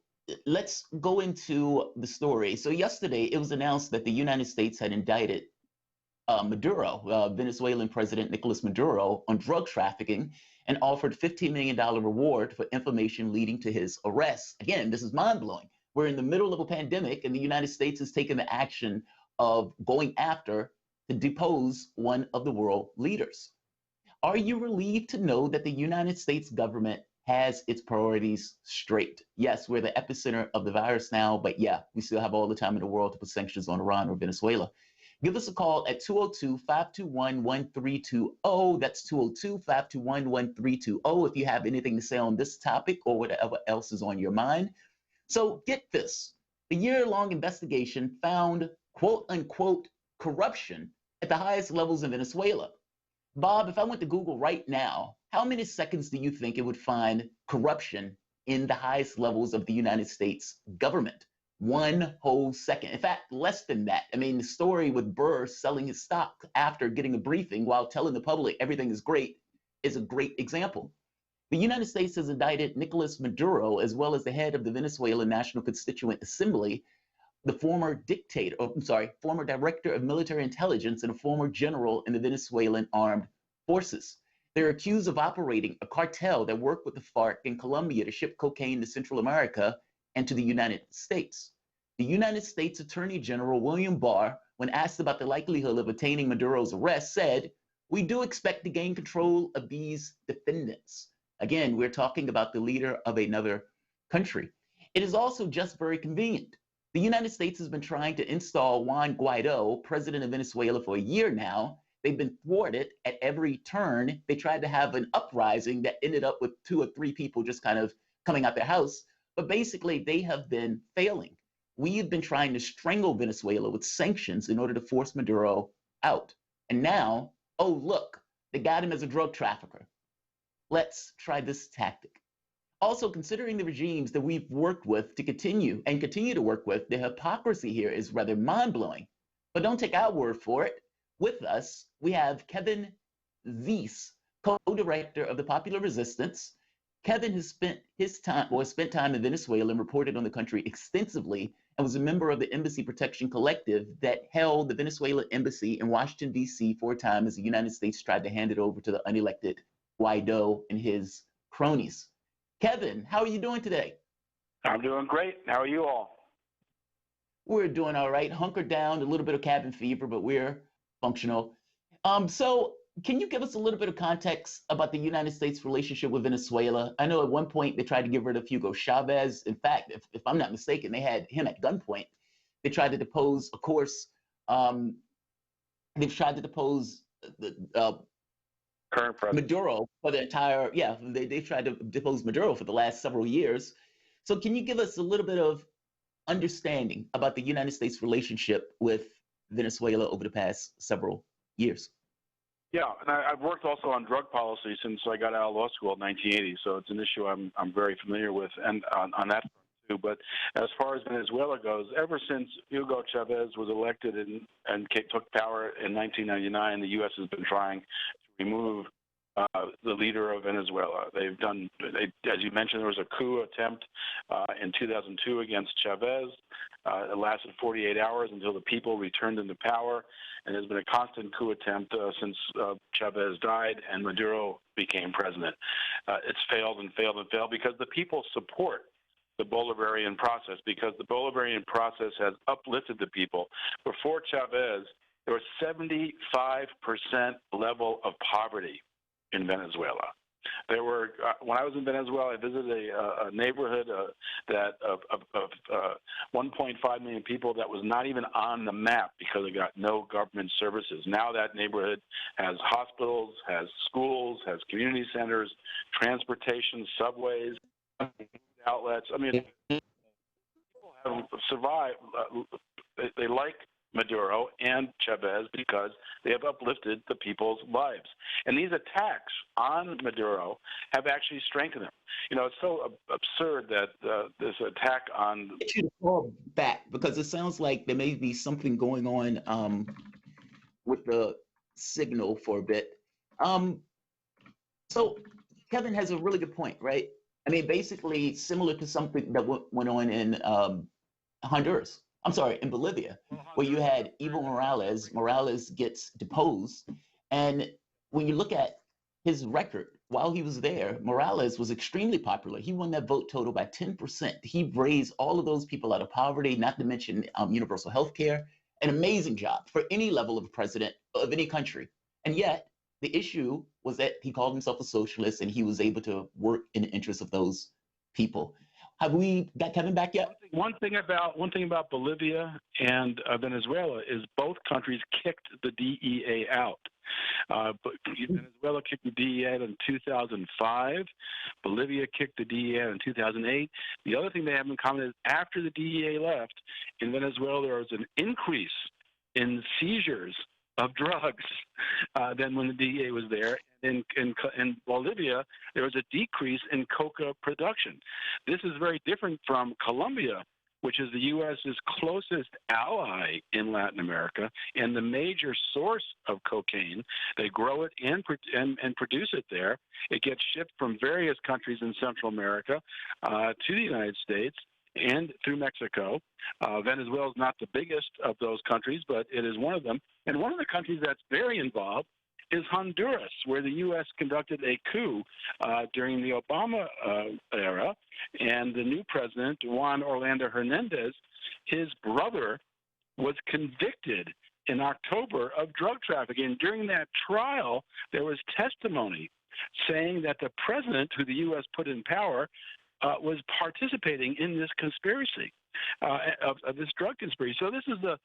let's go into the story. So yesterday, it was announced that the United States had indicted Maduro, Venezuelan President Nicolas Maduro, on drug trafficking and offered $15 million reward for information leading to his arrest. Again, this is mind-blowing. We're in the middle of a pandemic, and the United States has taken the action of going after to depose one of the world leaders. Are you relieved to know that the United States government has its priorities straight? Yes, we're the epicenter of the virus now, but yeah, we still have all the time in the world to put sanctions on Iran or Venezuela. Give us a call at 202-521-1320. That's 202-521-1320 if you have anything to say on this topic or whatever else is on your mind. So get this. The year-long investigation found quote-unquote corruption at the highest levels in Venezuela. Bob, if I went to Google right now, how many seconds do you think it would find corruption in the highest levels of the United States government? 1 whole second. In fact, less than that. I mean, the story with Burr selling his stock after getting a briefing while telling the public everything is great is a great example. The United States has indicted Nicolas Maduro, as well as the head of the Venezuelan National Constituent Assembly, the former director of military intelligence and a former general in the Venezuelan armed forces. They're accused of operating a cartel that worked with the FARC in Colombia to ship cocaine to Central America and to the United States. The United States Attorney General William Barr, when asked about the likelihood of attaining Maduro's arrest, said, "We do expect to gain control of these defendants." Again, we're talking about the leader of another country. It is also just very convenient. The United States has been trying to install Juan Guaido, president of Venezuela, for a year now. They've been thwarted at every turn. They tried to have an uprising that ended up with 2 or 3 people just kind of coming out their house. But basically, they have been failing. We have been trying to strangle Venezuela with sanctions in order to force Maduro out. And now, oh, look, they got him as a drug trafficker. Let's try this tactic. Also, considering the regimes that we've worked with to continue to work with, the hypocrisy here is rather mind-blowing. But don't take our word for it. With us, we have Kevin Zeese, co-director of the Popular Resistance. Kevin has spent time in Venezuela and reported on the country extensively, and was a member of the Embassy Protection Collective that held the Venezuela embassy in Washington, D.C. for a time as the United States tried to hand it over to the unelected Guaido and his cronies. Kevin, how are you doing today? I'm doing great. How are you all? We're doing all right. Hunkered down, a little bit of cabin fever, but we're functional. So can you give us a little bit of context about the United States' relationship with Venezuela? I know at one point they tried to get rid of Hugo Chavez. In fact, if I'm not mistaken, they had him at gunpoint. They tried to depose, of course, they've tried to depose the current president Maduro for the entire, they've tried to depose Maduro for the last several years. So can you give us a little bit of understanding about the United States' relationship with Venezuela over the past several years? Yeah, and I've worked also on drug policy since I got out of law school in 1980, so it's an issue I'm very familiar with, and on that front too. But as far as Venezuela goes, ever since Hugo Chavez was elected and took power in 1999, the U.S. has been trying to remove the leader of Venezuela. As you mentioned, there was a coup attempt in 2002 against Chavez. It lasted 48 hours until the people returned into power, and there's been a constant coup attempt since Chavez died and Maduro became president. It's failed and failed and failed because the people support the Bolivarian process, because the Bolivarian process has uplifted the people. Before Chavez, there was 75% level of poverty in Venezuela. There were when I was in Venezuela, I visited a neighborhood that of 1.5 million people that was not even on the map because it got no government services. Now that neighborhood has hospitals, has schools, has community centers, transportation, subways, outlets. I mean, people have survived. They like Maduro and Chavez because they have uplifted the people's lives. And these attacks on Maduro have actually strengthened him. You know, it's so absurd that this attack on... I get you to call back because it sounds like there may be something going on with the signal for a bit. So Kevin has a really good point, right? I mean, basically similar to something that went on in Honduras. I'm sorry, in Bolivia, where you had Evo Morales. Morales gets deposed. And when you look at his record, while he was there, Morales was extremely popular. He won that vote total by 10%. He raised all of those people out of poverty, not to mention universal health care. An amazing job for any level of president of any country. And yet, the issue was that he called himself a socialist and he was able to work in the interest of those people. Have we got Kevin back yet? One thing about Bolivia and Venezuela is both countries kicked the DEA out. But Venezuela kicked the DEA out in 2005. Bolivia kicked the DEA out in 2008. The other thing they have in common is after the DEA left, in Venezuela there was an increase in seizures of drugs than when the DEA was there. In Bolivia, there was a decrease in coca production. This is very different from Colombia, which is the U.S.'s closest ally in Latin America and the major source of cocaine. They grow it and produce it there. It gets shipped from various countries in Central America to the United States and through Mexico. Venezuela is not the biggest of those countries, but it is one of them. And one of the countries that's very involved is Honduras, where the U.S. conducted a coup during the Obama era. And the new president, Juan Orlando Hernandez, his brother was convicted in October of drug trafficking. During that trial, there was testimony saying that the president, who the U.S. put in power, was participating in this conspiracy, of this drug conspiracy. So this is a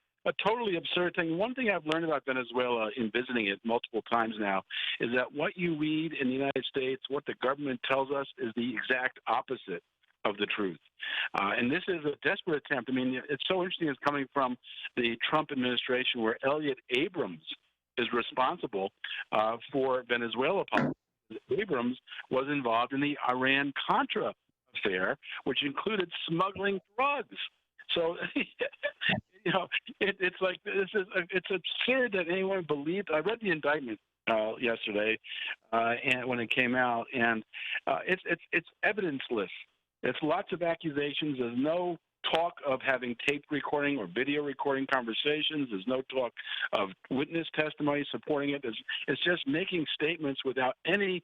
totally absurd thing. One thing I've learned about Venezuela in visiting it multiple times now is that what you read in the United States, what the government tells us, is the exact opposite of the truth. And this is a desperate attempt. I mean, it's so interesting it's coming from the Trump administration where Elliot Abrams is responsible for Venezuela policy. Abrams was involved in the Iran-Contra affair, which included smuggling drugs. So, you know, it's like it's absurd that anyone believed. I read the indictment yesterday, and when it came out, and it's evidenceless. It's lots of accusations. There's no talk of having tape recording or video recording conversations. There's no talk of witness testimony supporting it. It's just making statements without any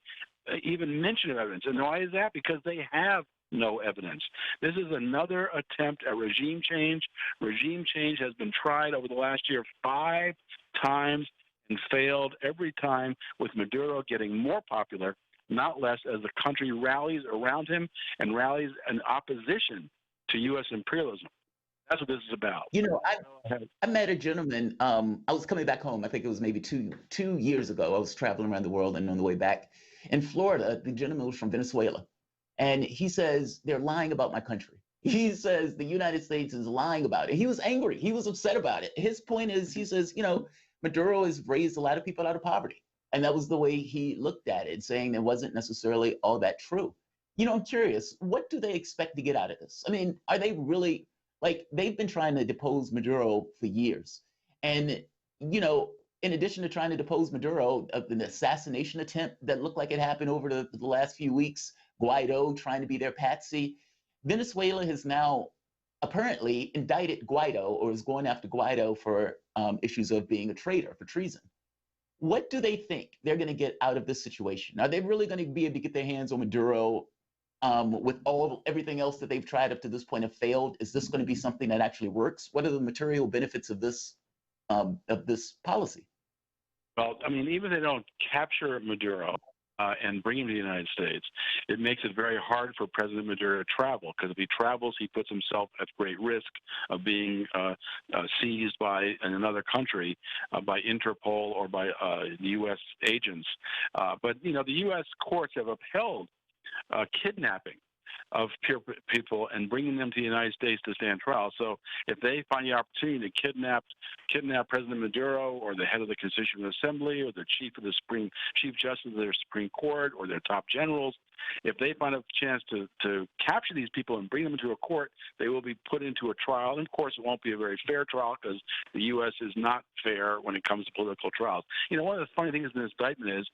even mention of evidence. And why is that? Because they have no evidence. This is another attempt at regime change. Regime change has been tried over the last year 5 times and failed every time, with Maduro getting more popular, not less, as the country rallies around him and rallies in opposition to U.S. imperialism. That's what this is about. You know, I met a gentleman. I was coming back home. I think it was maybe two years ago. I was traveling around the world, and on the way back in Florida, the gentleman was from Venezuela. And he says, they're lying about my country. He says the United States is lying about it. He was angry. He was upset about it. His point is, he says, you know, Maduro has raised a lot of people out of poverty. And that was the way he looked at it, saying it wasn't necessarily all that true. You know, I'm curious, what do they expect to get out of this? I mean, are they really, like, they've been trying to depose Maduro for years. And, you know, in addition to trying to depose Maduro, an assassination attempt that looked like it happened over the last few weeks, Guaido trying to be their patsy. Venezuela has now apparently indicted Guaido, or is going after Guaido for issues of being a traitor, for treason. What do they think they're going to get out of this situation? Are they really going to be able to get their hands on Maduro with everything else that they've tried up to this point have failed? Is this going to be something that actually works? What are the material benefits of this policy? Well, I mean, even if they don't capture Maduro and bring him to the United States, it makes it very hard for President Maduro to travel, because if he travels, he puts himself at great risk of being seized by another country, by Interpol or by the U.S. agents. But, you know, the U.S. courts have upheld kidnapping of people and bringing them to the United States to stand trial. So if they find the opportunity to kidnap President Maduro, or the head of the Constituent Assembly, or the chief justice of their Supreme Court, or their top generals, if they find a chance to capture these people and bring them into a court, they will be put into a trial. And of course, it won't be a very fair trial, because the U.S. is not fair when it comes to political trials. You know, one of the funny things in this indictment is,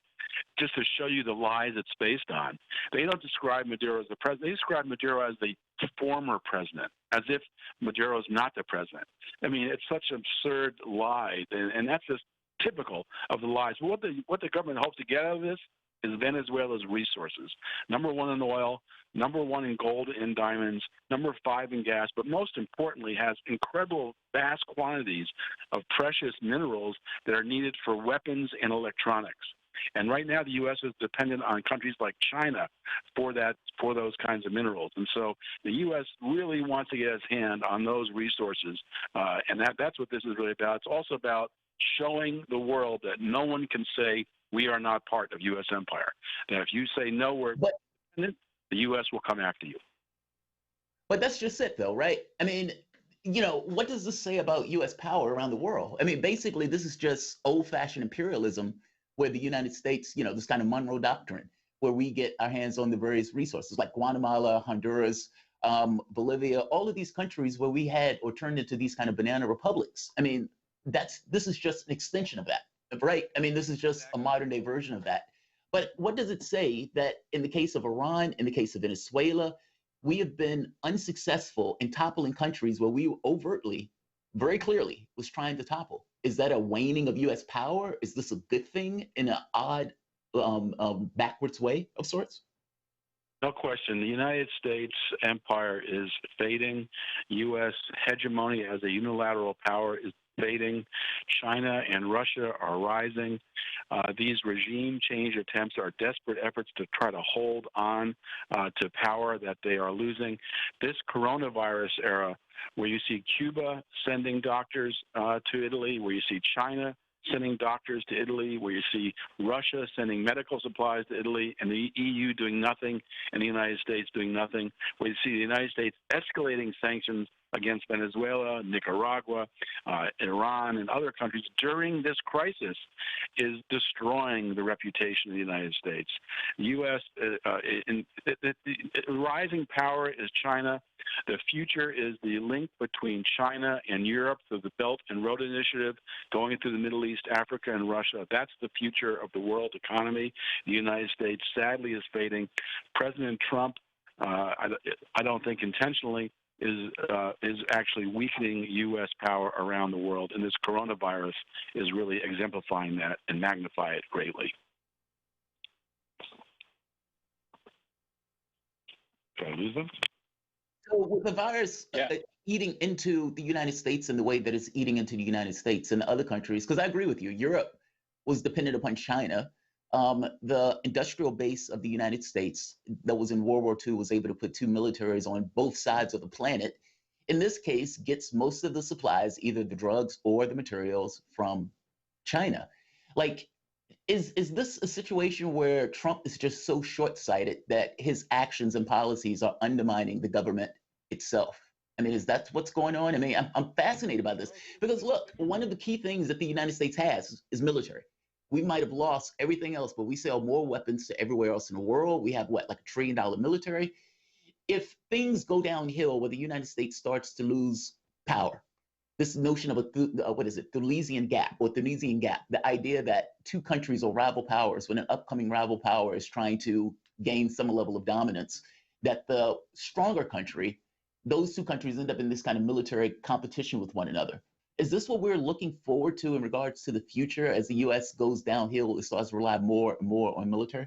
just to show you the lies it's based on, they don't describe Maduro as the president. They describe Maduro as the former president, as if Maduro is not the president. I mean, it's such an absurd lie, and that's just typical of the lies. What the government hopes to get out of this is Venezuela's resources. Number 1 in oil, number 1 in gold and diamonds, number 5 in gas, but most importantly has incredible vast quantities of precious minerals that are needed for weapons and electronics. And right now, the U.S. is dependent on countries like China for those kinds of minerals. And so the U.S. really wants to get its hand on those resources, and that's what this is really about. It's also about showing the world that no one can say we are not part of U.S. empire. That if you say no, we're independent, the U.S. will come after you. But that's just it, though, right? I mean, you know, what does this say about U.S. power around the world? I mean, basically, this is just old-fashioned imperialism, where the United States, you know, this kind of Monroe Doctrine, where we get our hands on the various resources like Guatemala, Honduras, Bolivia, all of these countries where we had or turned into these kind of banana republics. I mean, this is just an extension of that, right? I mean, this is just a modern day version of that. But what does it say that in the case of Iran, in the case of Venezuela, we have been unsuccessful in toppling countries where we overtly, very clearly, was trying to topple? Is that a waning of U.S. power? Is this a good thing in an odd, backwards way of sorts? No question. The United States empire is fading. U.S. hegemony as a unilateral power is fading. China and Russia are rising. These regime change attempts are desperate efforts to try to hold on to power that they are losing. This coronavirus era, where you see Cuba sending doctors to Italy, where you see China sending doctors to Italy, where you see Russia sending medical supplies to Italy, and the EU doing nothing, and the United States doing nothing, where you see the United States escalating sanctions against Venezuela, Nicaragua, Iran, and other countries during this crisis is destroying the reputation of the United States. The U.S. Rising power is China. The future is the link between China and Europe through the Belt and Road Initiative, going through the Middle East, Africa, and Russia. That's the future of the world economy. The United States, sadly, is fading. President Trump, I don't think intentionally, is actually weakening U.S. power around the world, and this coronavirus is really exemplifying that and magnify it greatly. Did I lose them? So with the virus eating into the United States in the way that it's eating into the United States and other countries, because I agree with you, Europe was dependent upon China. The industrial base of the United States that was in World War II was able to put two militaries on both sides of the planet. In this case, gets most of the supplies, either the drugs or the materials, from China. Like, is this a situation where Trump is just so short-sighted that his actions and policies are undermining the government itself? I mean, is that what's going on? I mean, I'm fascinated by this because, look, one of the key things that the United States has is military. We might have lost everything else, but we sell more weapons to everywhere else in the world. We have, like $1 trillion military. If things go downhill where the United States starts to lose power, this notion of Thalesian gap, the idea that two countries are rival powers when an upcoming rival power is trying to gain some level of dominance, that the stronger country, those two countries end up in this kind of military competition with one another. Is this what we're looking forward to in regards to the future as the U.S. goes downhill, it starts to rely more and more on military?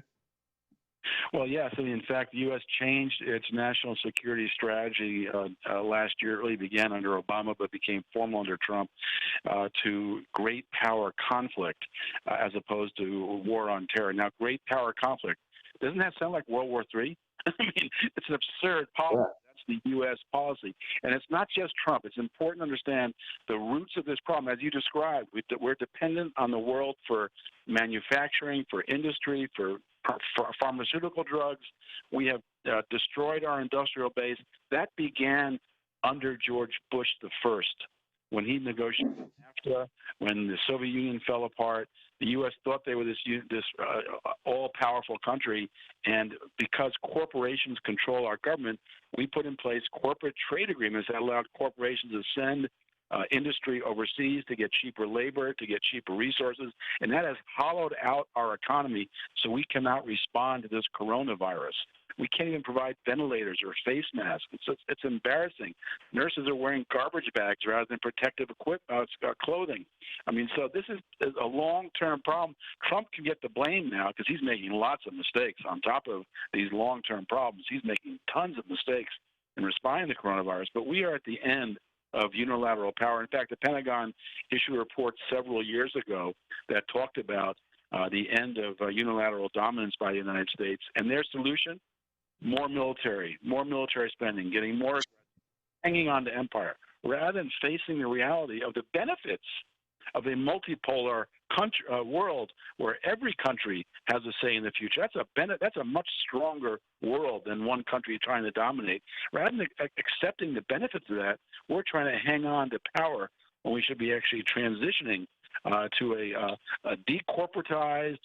Well, yes. I mean, in fact, the U.S. changed its national security strategy last year. It really began under Obama, but became formal under Trump, to great power conflict as opposed to war on terror. Now, great power conflict, doesn't that sound like World War III? I mean, it's an absurd policy. Yeah. The U.S. policy. And it's not just Trump. It's important to understand the roots of this problem. As you described, we're dependent on the world for manufacturing, for industry, for pharmaceutical drugs. We have destroyed our industrial base. That began under George Bush the First, when he negotiated NAFTA, when the Soviet Union fell apart. The U.S. thought they were this all-powerful country, and because corporations control our government, we put in place corporate trade agreements that allowed corporations to send industry overseas to get cheaper labor, to get cheaper resources, and that has hollowed out our economy so we cannot respond to this coronavirus. We can't even provide ventilators or face masks. It's embarrassing. Nurses are wearing garbage bags rather than protective clothing. I mean, so this is a long-term problem. Trump can get the blame now because he's making lots of mistakes on top of these long-term problems. He's making tons of mistakes in responding to coronavirus, but we are at the end of unilateral power. In fact, the Pentagon issued a report several years ago that talked about the end of unilateral dominance by the United States, and their solution, more military spending, getting more aggressive, hanging on to empire, rather than facing the reality of the benefits of a multipolar world where every country has a say in the future. That's a much stronger world than one country trying to dominate. Rather than accepting the benefits of that, we're trying to hang on to power when we should be actually transitioning to a decorporatized,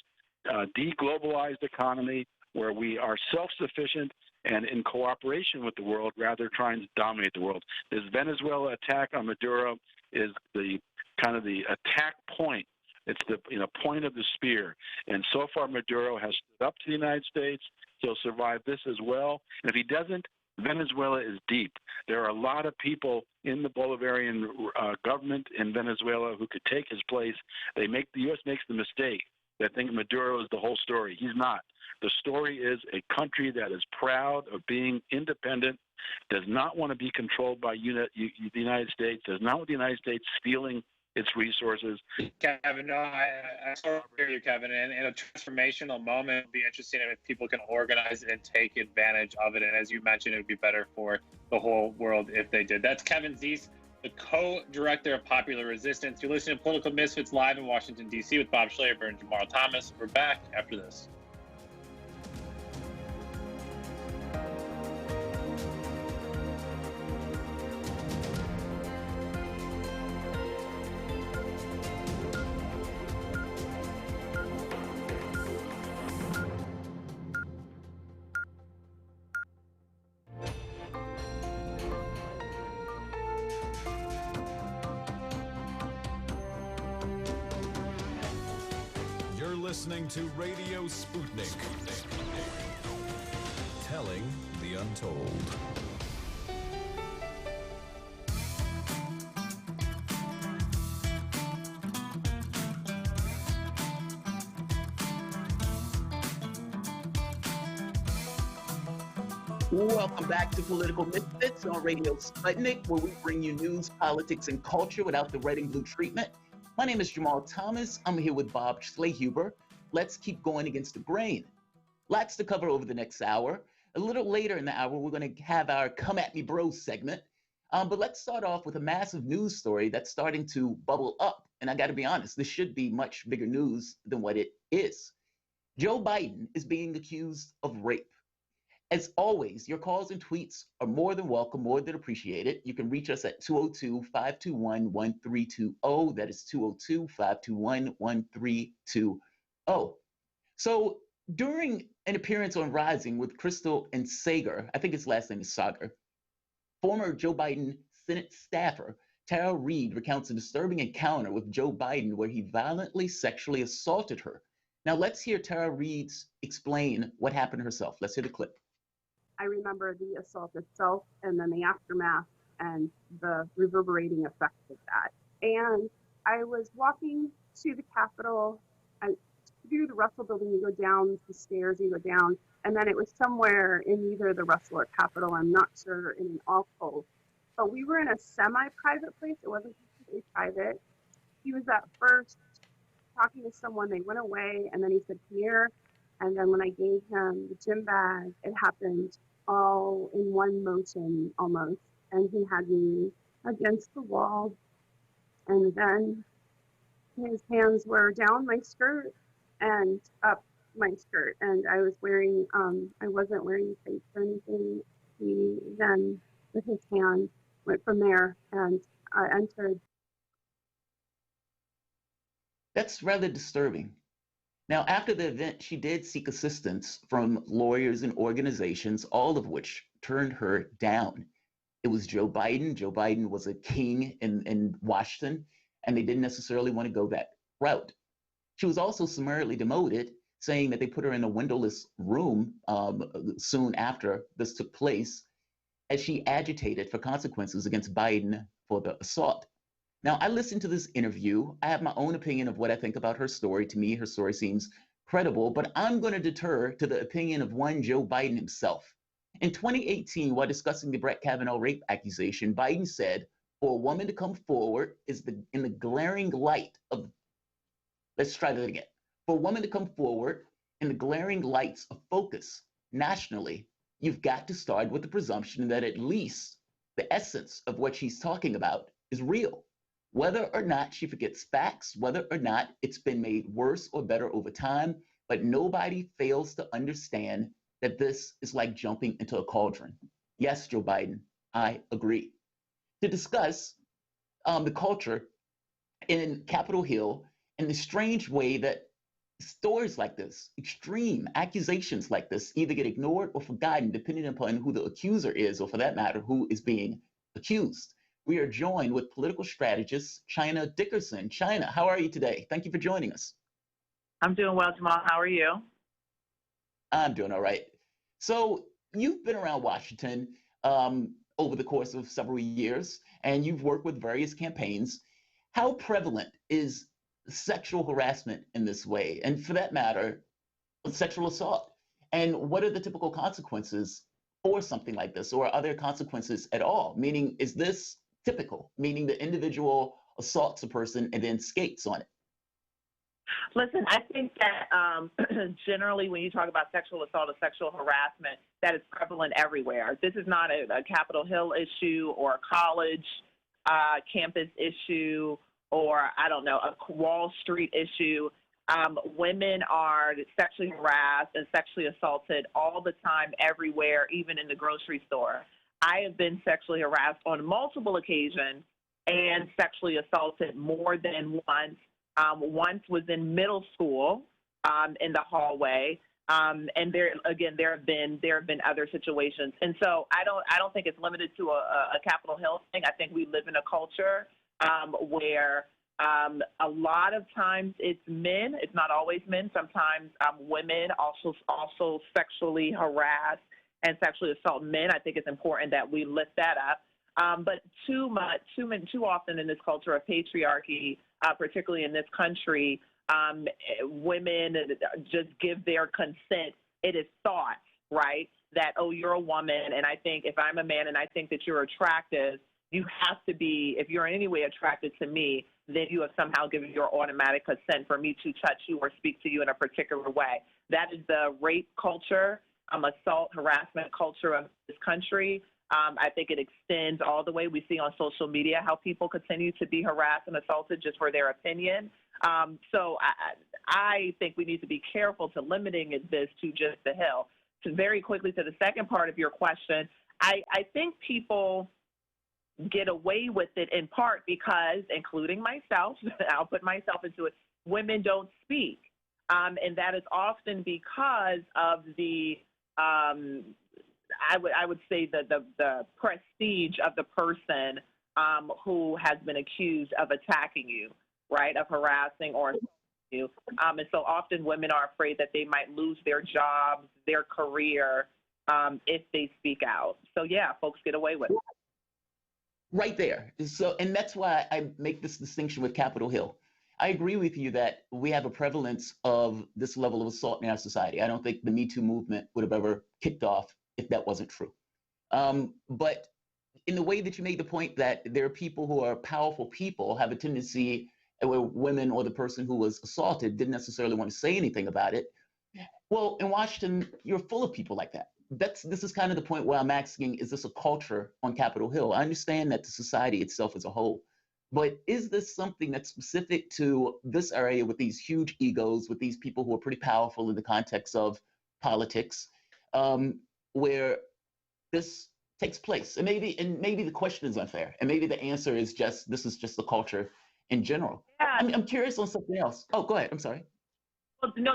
deglobalized economy where we are self-sufficient and in cooperation with the world rather than trying to dominate the world. This Venezuela attack on Maduro is the kind of the attack point. It's the point of the spear. And so far, Maduro has stood up to the United States. He'll survive this as well. And if he doesn't, Venezuela is deep. There are a lot of people in the Bolivarian government in Venezuela who could take his place. The U.S. makes the mistake that think Maduro is the whole story. He's not. The story is a country that is proud of being independent, does not want to be controlled by the United States, does not want the United States stealing its resources. Kevin, no, I totally hear you, Kevin. And in a transformational moment, it would be interesting if people can organize and take advantage of it. And as you mentioned, it would be better for the whole world if they did. That's Kevin Zeese, the co-director of Popular Resistance. You're listening to Political Misfits live in Washington, D.C. with Bob Schlaber and Jamarl Thomas. We're back after this. listening to Radio Sputnik. Telling the untold. Welcome back to Political Misfits on Radio Sputnik, where we bring you news, politics, and culture without the red and blue treatment. My name is Jamarl Thomas. I'm here with Bob Schlehuber. Let's keep going against the grain. Lots to cover over the next hour. A little later in the hour, we're going to have our Come At Me Bros segment. But let's start off with a massive news story that's starting to bubble up. And I got to be honest, this should be much bigger news than what it is. Joe Biden is being accused of rape. As always, your calls and tweets are more than welcome, more than appreciated. You can reach us at 202-521-1320. That is 202-521-1320. So during an appearance on Rising with Crystal and Sager, I think his last name is Sager, former Joe Biden Senate staffer Tara Reid recounts a disturbing encounter with Joe Biden where he violently sexually assaulted her. Now let's hear Tara Reid explain what happened herself. Let's hear the clip. I remember the assault itself and then the aftermath and the reverberating effects of that. And I was walking to the Capitol, through the Russell building, you go down the stairs, you go down, and then it was somewhere in either the Russell or Capitol, I'm not sure, in an alcove. But we were in a semi-private place, it wasn't completely private. He was at first talking to someone, they went away, and then he said, "Come here." And then when I gave him the gym bag, it happened all in one motion almost. And he had me against the wall. And then his hands were down my skirt and up my skirt. And I was wearing, I wasn't wearing tights or anything. He then, with his hand, went from there and entered. That's rather disturbing. Now, after the event, she did seek assistance from lawyers and organizations, all of which turned her down. It was Joe Biden. Joe Biden was a king in Washington, and they didn't necessarily want to go that route. She was also summarily demoted, saying that they put her in a windowless room soon after this took place, as she agitated for consequences against Biden for the assault. Now, I listened to this interview. I have my own opinion of what I think about her story. To me, her story seems credible, but I'm going to defer to the opinion of one Joe Biden himself. In 2018, while discussing the Brett Kavanaugh rape accusation, Biden said, for a woman to come forward is in the glaring light of, let's try that again. For a woman to come forward in the glaring lights of focus nationally, you've got to start with the presumption that at least the essence of what she's talking about is real. Whether or not she forgets facts, whether or not it's been made worse or better over time, but nobody fails to understand that this is like jumping into a cauldron. Yes, Joe Biden, I agree. To discuss the culture in Capitol Hill and the strange way that stories like this, extreme accusations like this, either get ignored or forgotten depending upon who the accuser is, or for that matter, who is being accused. We are joined with political strategist China Dickerson. China, how are you today? Thank you for joining us. I'm doing well, Jamal. How are you? I'm doing all right. So you've been around Washington over the course of several years, and you've worked with various campaigns. How prevalent is sexual harassment in this way? And for that matter, sexual assault? And what are the typical consequences for something like this? Or are there consequences at all? Meaning, is this typical? Meaning the individual assaults a person and then skates on it? Listen, I think that generally when you talk about sexual assault or sexual harassment, that is prevalent everywhere. This is not a Capitol Hill issue or a college campus issue or, I don't know, a Wall Street issue. Women are sexually harassed and sexually assaulted all the time, everywhere, even in the grocery store. I have been sexually harassed on multiple occasions and sexually assaulted more than once. Once was in middle school in the hallway, and there have been other situations. And so I don't think it's limited to a Capitol Hill thing. I think we live in a culture where A lot of times it's men. It's not always men. Sometimes women also sexually harass and sexually assault men. I think it's important that we lift that up. But too often in this culture of patriarchy, particularly in this country, women just give their consent. It is thought, right, that, oh, you're a woman, and I think if I'm a man and I think that you're attractive, you have to be, if you're in any way attracted to me, then you have somehow given your automatic consent for me to touch you or speak to you in a particular way. That is the rape culture, assault, harassment culture of this country. I think it extends all the way. We see on social media how people continue to be harassed and assaulted just for their opinion. So I think we need to be careful to limiting this to just the Hill. So very quickly to the second part of your question, I think people get away with it in part because, including myself, I'll put myself into it, women don't speak. And that is often because of the I would say the prestige of the person who has been accused of attacking you, right, of harassing or assaulting you. And so often women are afraid that they might lose their jobs, their career, if they speak out. So, yeah, folks get away with it. Right there. So, and that's why I make this distinction with Capitol Hill. I agree with you that we have a prevalence of this level of assault in our society. I don't think the Me Too movement would have ever kicked off if that wasn't true. But in the way that you made the point that there are people who are powerful people have a tendency where women or the person who was assaulted didn't necessarily want to say anything about it. Well, in Washington, you're full of people like that. This is kind of the point where I'm asking, is this a culture on Capitol Hill? I understand that the society itself as a whole, but is this something that's specific to this area with these huge egos, with these people who are pretty powerful in the context of politics, where this takes place? And maybe the question is unfair, and maybe the answer is just this is just the culture in general. Yeah. I'm curious on something else. Oh, go ahead. I'm sorry. Well, no,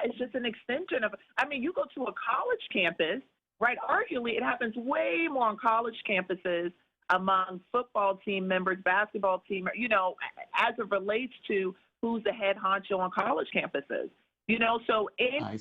it's just an extension of, I mean, you go to a college campus, right? Arguably, it happens way more on college campuses among football team members, basketball team, as it relates to who's the head honcho on college campuses. So I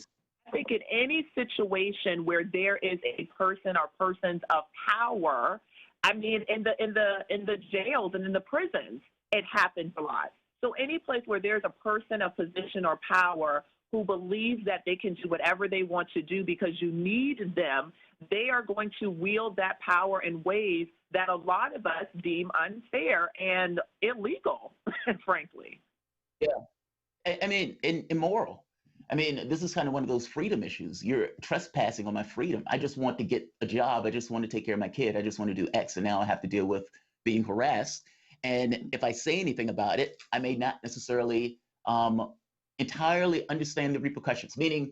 think in any situation where there is a person or persons of power, I mean, in the jails and in the prisons, it happens a lot. So any place where there's a person of position or power who believes that they can do whatever they want to do because you need them, they are going to wield that power in ways that a lot of us deem unfair and illegal, frankly. Yeah. I mean, immoral. I mean, this is kind of one of those freedom issues. You're trespassing on my freedom. I just want to get a job. I just want to take care of my kid. I just want to do X. And now I have to deal with being harassed. And if I say anything about it, I may not necessarily entirely understand the repercussions, meaning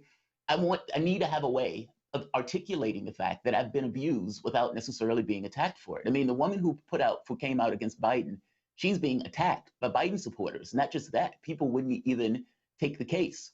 I need to have a way of articulating the fact that I've been abused without necessarily being attacked for it. I mean, the woman who came out against Biden, she's being attacked by Biden supporters. Not just that, people wouldn't even take the case.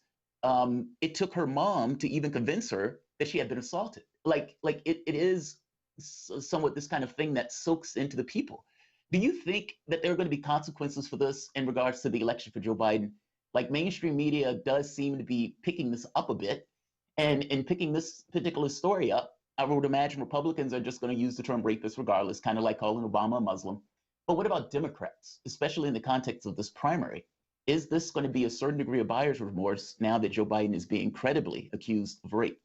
It took her mom to even convince her that she had been assaulted. Like it is somewhat this kind of thing that soaks into the people. Do you think that there are going to be consequences for this in regards to the election for Joe Biden? Like mainstream media does seem to be picking this up a bit, and in picking this particular story up, I would imagine Republicans are just going to use the term rapist regardless, kind of like calling Obama a Muslim. But what about Democrats, especially in the context of this primary? Is this going to be a certain degree of buyer's remorse now that Joe Biden is being credibly accused of rape?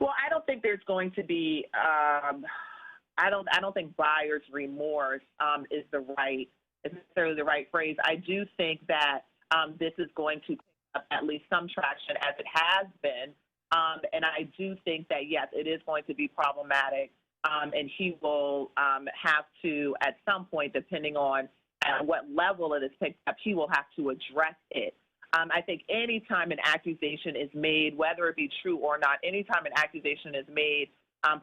Well, I don't think there's going to be. I don't think buyer's remorse is necessarily the right phrase. I do think that this is going to pick up at least some traction as it has been. And I do think that, yes, it is going to be problematic. And he will have to, at some point, depending on at what level it is picked up, he will have to address it. I think any time an accusation is made, whether it be true or not, any time an accusation is made,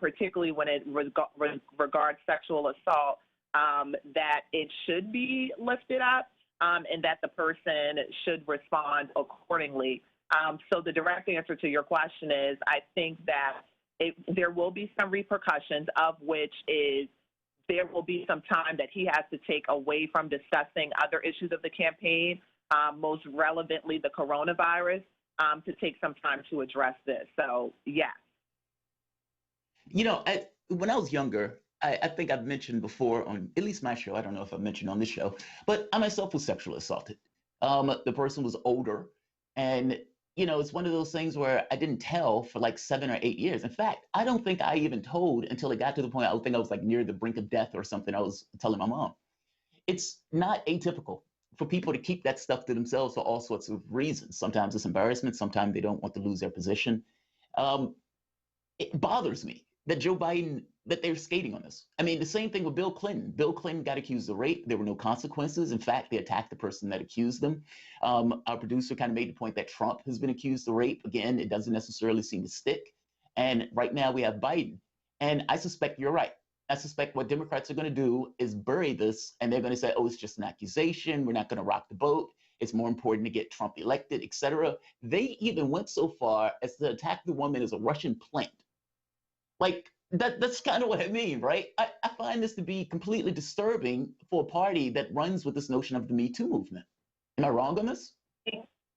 particularly when it regards sexual assault, that it should be lifted up and that the person should respond accordingly. So the direct answer to your question is I think that there will be some repercussions, of which is there will be some time that he has to take away from discussing other issues of the campaign, most relevantly the coronavirus, to take some time to address this. So, yes. You know, when I was younger, I think I've mentioned before on at least my show, I don't know if I've mentioned on this show, but I myself was sexually assaulted. The person was older, and you know, it's one of those things where I didn't tell for like 7 or 8 years. In fact, I don't think I even told until it got to the point I think I was like near the brink of death or something. I was telling my mom. It's not atypical for people to keep that stuff to themselves for all sorts of reasons. Sometimes it's embarrassment. Sometimes they don't want to lose their position. It bothers me that Joe Biden, that they're skating on this. I mean, the same thing with Bill Clinton. Bill Clinton got accused of rape. There were no consequences. In fact, they attacked the person that accused them. Our producer kind of made the point that Trump has been accused of rape. Again, it doesn't necessarily seem to stick. And right now we have Biden. And I suspect you're right. I suspect what Democrats are going to do is bury this, and they're going to say, oh, it's just an accusation. We're not going to rock the boat. It's more important to get Trump elected, et cetera. They even went so far as to attack the woman as a Russian plant. Like, that's kind of what I mean, right? I find this to be completely disturbing for a party that runs with this notion of the Me Too movement. Am I wrong on this?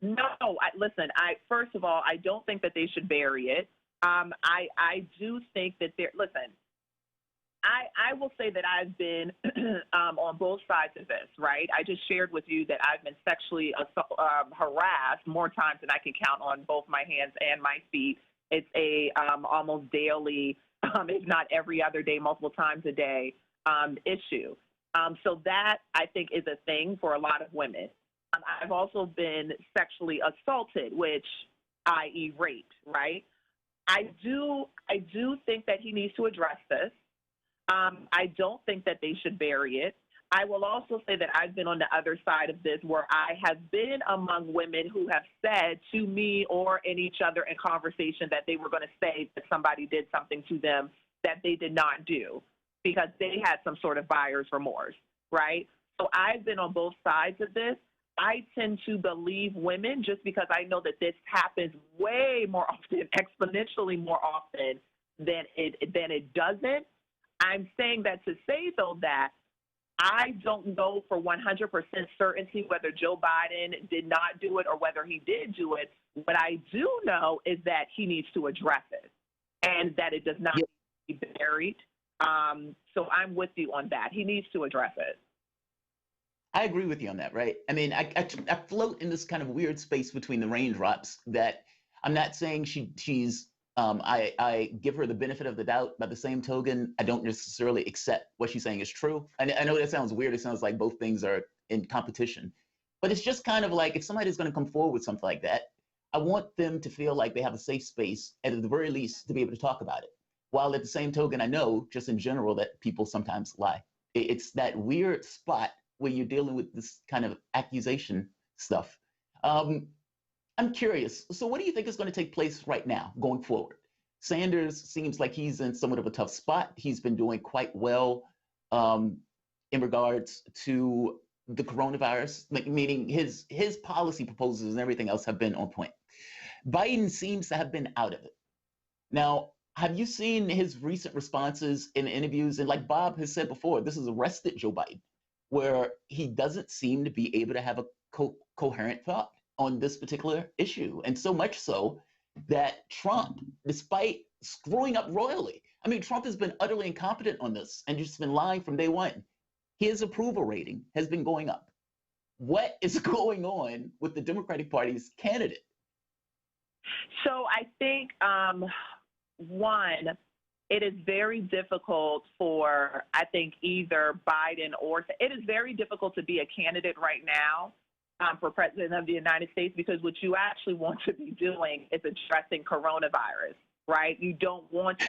No, listen, first of all, I don't think that they should bury it. I do think that listen, I will say that I've been on both sides of this, right? I just shared with you that I've been sexually harassed more times than I can count on both my hands and my feet. It's a almost daily, if not every other day, multiple times a day issue. So that, I think, is a thing for a lot of women. I've also been sexually assaulted, which, i.e. raped, right? I do think that he needs to address this. I don't think that they should bury it. I will also say that I've been on the other side of this, where I have been among women who have said to me or in each other in conversation that they were going to say that somebody did something to them that they did not do because they had some sort of buyer's remorse, right? So I've been on both sides of this. I tend to believe women just because I know that this happens way more often, exponentially more often than it doesn't. I'm saying that to say, though, that I don't know for 100% certainty whether Joe Biden did not do it or whether he did do it. What I do know is that he needs to address it and that it does not need to be buried. So I'm with you on that. He needs to address it. I agree with you on that, right? I mean, I float in this kind of weird space between the raindrops that I'm not saying she's I give her the benefit of the doubt. By the same token, I don't necessarily accept what she's saying is true. I know that sounds weird. It sounds like both things are in competition. But it's just kind of like if somebody's going to come forward with something like that, I want them to feel like they have a safe space, and at the very least, to be able to talk about it. While at the same token, I know just in general that people sometimes lie. It's that weird spot where you're dealing with this kind of accusation stuff. I'm curious. So what do you think is going to take place right now going forward? Sanders seems like he's in somewhat of a tough spot. He's been doing quite well in regards to the coronavirus, meaning his policy proposals and everything else have been on point. Biden seems to have been out of it. Now, have you seen his recent responses in interviews? And like Bob has said before, this has arrested Joe Biden, where he doesn't seem to be able to have a coherent thought on this particular issue. And so much so that Trump, despite screwing up royally, I mean, Trump has been utterly incompetent on this and just been lying from day one. His approval rating has been going up. What is going on with the Democratic Party's candidate? So I think, one, it is very difficult for, I think, either Biden or it is very difficult to be a candidate right now for president of the United States, because what you actually want to be doing is addressing coronavirus, right? You don't want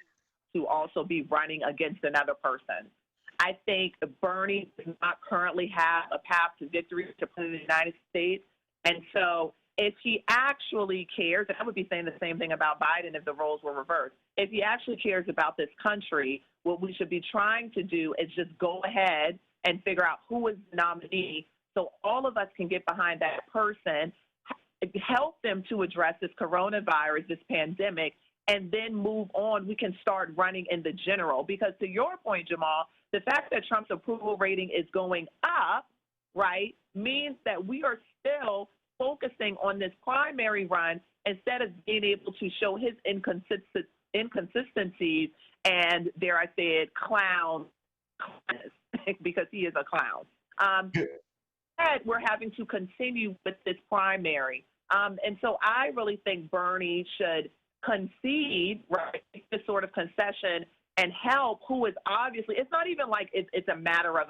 to also be running against another person. I think Bernie does not currently have a path to victory to president of the United States. And so if he actually cares, and I would be saying the same thing about Biden if the roles were reversed, if he actually cares about this country, what we should be trying to do is just go ahead and figure out who is the nominee so all of us can get behind that person, help them to address this coronavirus, this pandemic, and then move on. We can start running in the general. Because to your point, Jamal, the fact that Trump's approval rating is going up, right, means that we are still focusing on this primary run instead of being able to show his inconsistencies and, dare I say it, clown, because he is a clown. We're having to continue with this primary. And so I really think Bernie should concede, right, this sort of concession and help who is obviously, it's not even like it's a matter of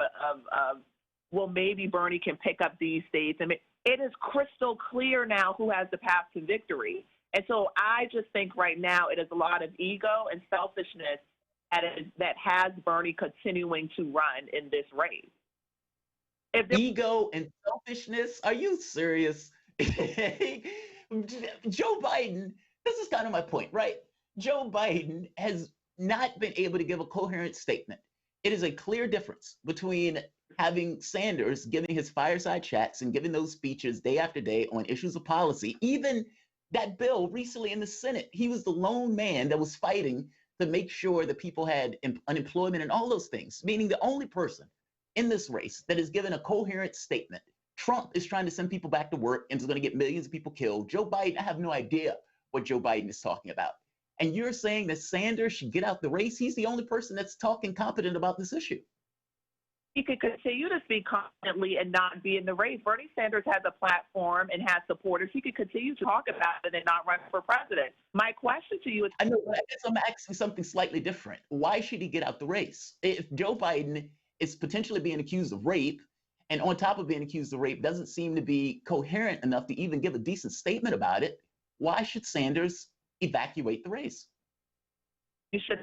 well, maybe Bernie can pick up these states. I mean, it is crystal clear now who has the path to victory. And so I just think right now it is a lot of ego and selfishness that has Bernie continuing to run in this race. Ego and selfishness? Are you serious? Joe Biden, this is kind of my point, right? Joe Biden has not been able to give a coherent statement. It is a clear difference between having Sanders giving his fireside chats and giving those speeches day after day on issues of policy. Even that bill recently in the Senate, he was the lone man that was fighting to make sure that people had unemployment and all those things, meaning the only person in this race that has given a coherent statement. Trump is trying to send people back to work and is going to get millions of people killed. Joe Biden, I have no idea what Joe Biden is talking about. And you're saying that Sanders should get out the race? He's the only person that's talking competent about this issue. He could continue to speak confidently and not be in the race. Bernie Sanders has a platform and has supporters. He could continue to talk about it and not run for president. My question to you is— I know, but I guess I'm asking something slightly different. Why should he get out the race? If Joe Biden is potentially being accused of rape, and on top of being accused of rape, doesn't seem to be coherent enough to even give a decent statement about it, why should Sanders evacuate the race? You should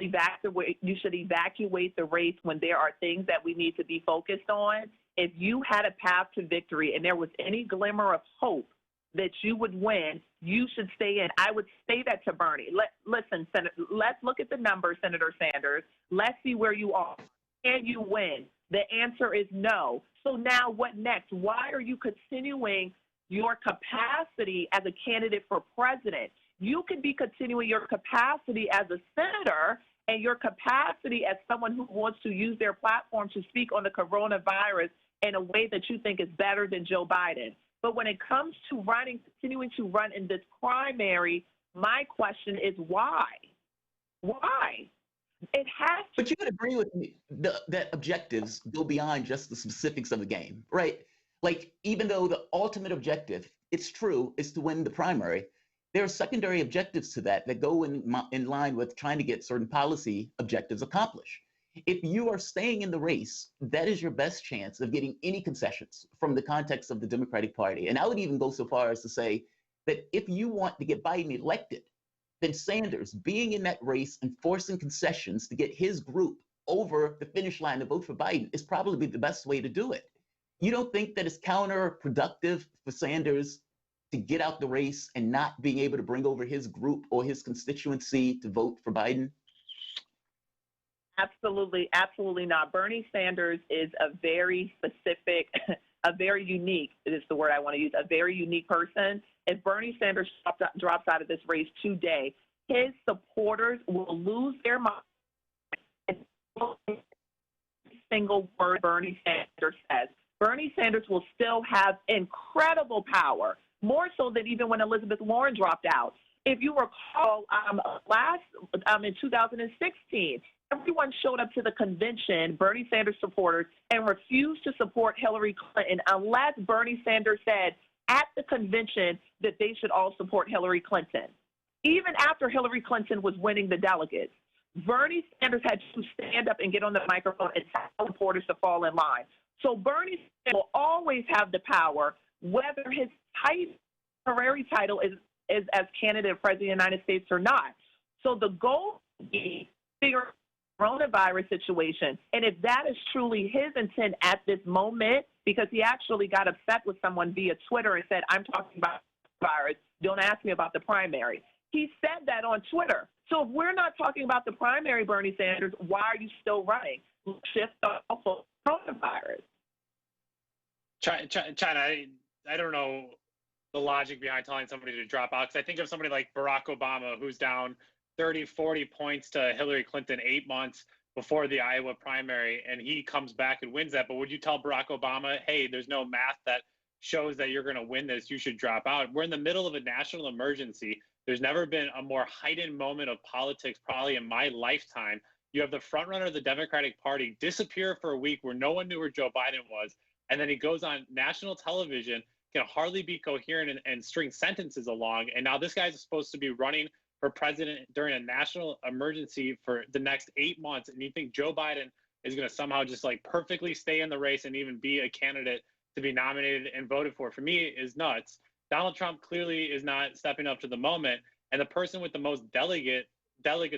evacuate the race when there are things that we need to be focused on. If you had a path to victory and there was any glimmer of hope that you would win, you should stay in. I would say that to Bernie. Listen, let's look at the numbers, Senator Sanders. Let's see where you are. Can you win? The answer is no. So now what next? Why are you continuing your capacity as a candidate for president? You could be continuing your capacity as a senator and your capacity as someone who wants to use their platform to speak on the coronavirus in a way that you think is better than Joe Biden. But when it comes to running, continuing to run in this primary, my question is why? Why? It has to. But you would agree with me that objectives go beyond just the specifics of the game, right? Like, even though the ultimate objective, it's true, is to win the primary, there are secondary objectives to that go in line with trying to get certain policy objectives accomplished. If you are staying in the race, that is your best chance of getting any concessions from the context of the Democratic Party. And I would even go so far as to say that if you want to get Biden elected, then Sanders being in that race and forcing concessions to get his group over the finish line to vote for Biden is probably the best way to do it. You don't think that it's counterproductive for Sanders to get out the race and not being able to bring over his group or his constituency to vote for Biden? Absolutely, absolutely not. Bernie Sanders is a very specific, a very unique, is the word I want to use, a very unique person. If Bernie Sanders drops out of this race today, his supporters will lose their mind. Every single word Bernie Sanders says. Bernie Sanders will still have incredible power, more so than even when Elizabeth Warren dropped out. If you recall, in 2016, everyone showed up to the convention, Bernie Sanders supporters, and refused to support Hillary Clinton unless Bernie Sanders said at the convention that they should all support Hillary Clinton. Even after Hillary Clinton was winning the delegates, Bernie Sanders had to stand up and get on the microphone and tell supporters to fall in line. So Bernie Sanders will always have the power, whether his honorary title is as candidate for president of the United States or not. So the goal is to figure out the coronavirus situation. And if that is truly his intent at this moment, because he actually got upset with someone via Twitter and said, I'm talking about the virus, don't ask me about the primary. He said that on Twitter. So if we're not talking about the primary, Bernie Sanders, why are you still running? Shift off of coronavirus. China, I don't know the logic behind telling somebody to drop out, because I think of somebody like Barack Obama, who's down 30, 40 points to Hillary Clinton 8 months before the Iowa primary, and he comes back and wins that. But would you tell Barack Obama, hey, there's no math that shows that you're going to win this, you should drop out? We're in the middle of a national emergency. There's never been a more heightened moment of politics probably in my lifetime. You have the front runner of the Democratic Party disappear for a week where no one knew where Joe Biden was, and then he goes on national television, can hardly be coherent and string sentences along, and now this guy's supposed to be running for president during a national emergency for the next 8 months, and you think Joe Biden is going to somehow just like perfectly stay in the race and even be a candidate to be nominated and voted for me is nuts. Donald Trump clearly is not stepping up to the moment, and the person with the most delegates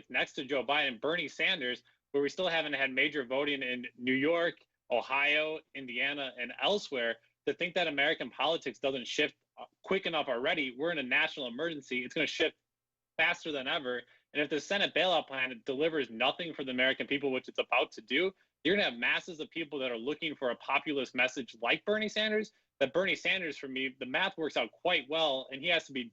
next to Joe Biden, Bernie Sanders, where we still haven't had major voting in New York, Ohio, Indiana, and elsewhere, to think that American politics doesn't shift quick enough already. We're in a national emergency. It's going to shift faster than ever. And if the Senate bailout plan delivers nothing for the American people, which it's about to do, you're going to have masses of people that are looking for a populist message like Bernie Sanders. That Bernie Sanders, for me, the math works out quite well, and he has to be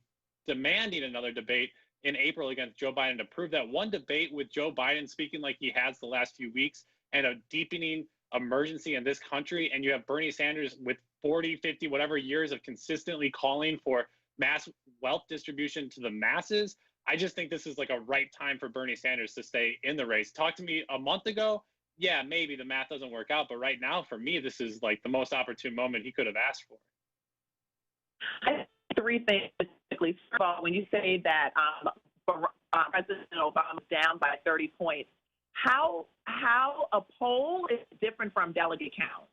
demanding another debate in April against Joe Biden to prove that. One debate with Joe Biden speaking like he has the last few weeks and a deepening emergency in this country, and you have Bernie Sanders with 40, 50, whatever years of consistently calling for mass wealth distribution to the masses. I just think this is like a right time for Bernie Sanders to stay in the race. Talk to me a month ago, yeah, maybe the math doesn't work out, but right now, for me, this is like the most opportune moment he could have asked for. I have three things specifically. First of all, when you say that President Obama's down by 30 points, how a poll is different from delegate count.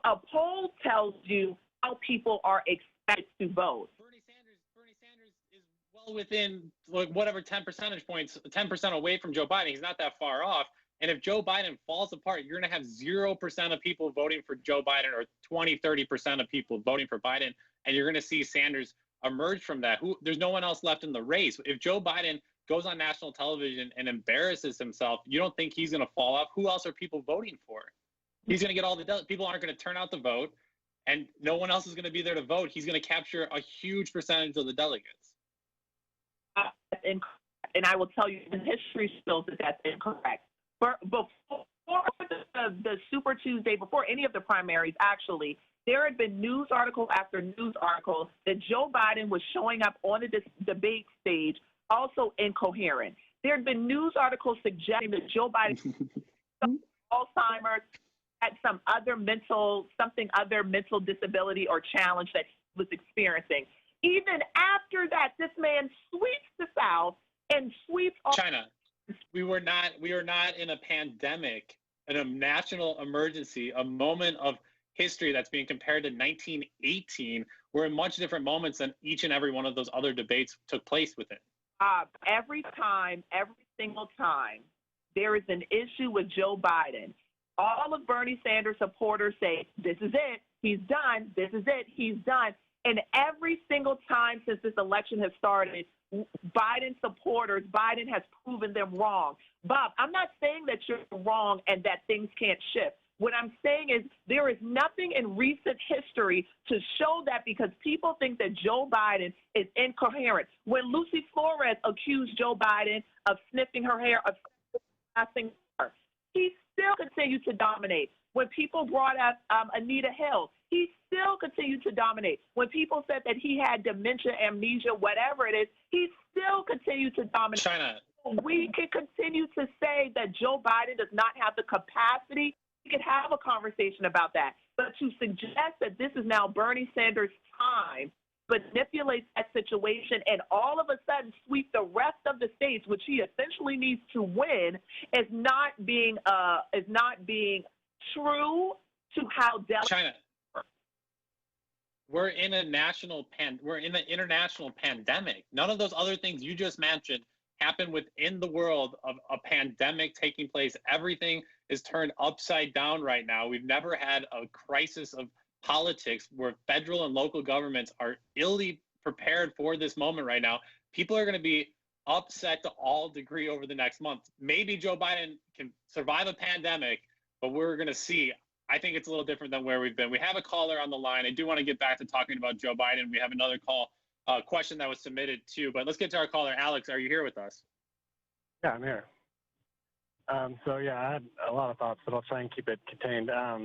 A poll tells you how people are expected to vote. Bernie Sanders is well within whatever 10 percentage points, 10% away from Joe Biden. He's not that far off. And if Joe Biden falls apart, you're going to have 0% of people voting for Joe Biden, or 20, 30% of people voting for Biden. And you're going to see Sanders emerge from that. There's no one else left in the race. If Joe Biden goes on national television and embarrasses himself, you don't think he's going to fall off? Who else are people voting for? He's going to get all the people aren't going to turn out to vote, and no one else is going to be there to vote. He's going to capture a huge percentage of the delegates. And I will tell you, the history shows that that's incorrect. Before the Super Tuesday, before any of the primaries, actually, there had been news article after news article that Joe Biden was showing up on the debate stage also incoherent. There had been news articles suggesting that Joe Biden Alzheimer's, had some other mental disability or challenge that he was experiencing. Even after that, this man sweeps the South and sweeps all China. We were not in a pandemic, in a national emergency, a moment of history that's being compared to 1918. We're in much different moments than each and every one of those other debates took place within. Every single time, there is an issue with Joe Biden. All of Bernie Sanders supporters say, this is it, he's done, this is it, he's done. And every single time since this election has started, Biden supporters, Biden has proven them wrong. Bob, I'm not saying that you're wrong and that things can't shift. What I'm saying is there is nothing in recent history to show that, because people think that Joe Biden is incoherent. When Lucy Flores accused Joe Biden of sniffing her hair, of harassing her, he still continued to dominate. When people brought up Anita Hill, he still continued to dominate. When people said that he had dementia, amnesia, whatever it is, he still continued to dominate. China. We can continue to say that Joe Biden does not have the capacity. We could have a conversation about that. But to suggest that this is now Bernie Sanders' time, manipulate that situation and all of a sudden sweep the rest of the states, which he essentially needs to win, is not being true to how China. We're in an international pandemic. None of those other things you just mentioned happen within the world of a pandemic taking place. Everything is turned upside down right now. We've never had a crisis of politics where federal and local governments are illy prepared for this moment right now. People are going to be upset to all degree over the next month. Maybe Joe Biden can survive a pandemic, but we're going to see. I think it's a little different than where we've been. We have a caller on the line. I do want to get back to talking about Joe Biden. We have another question that was submitted too, but let's get to our caller. Alex, are you here with us? Yeah, I'm here. So yeah, I had a lot of thoughts, but I'll try and keep it contained. I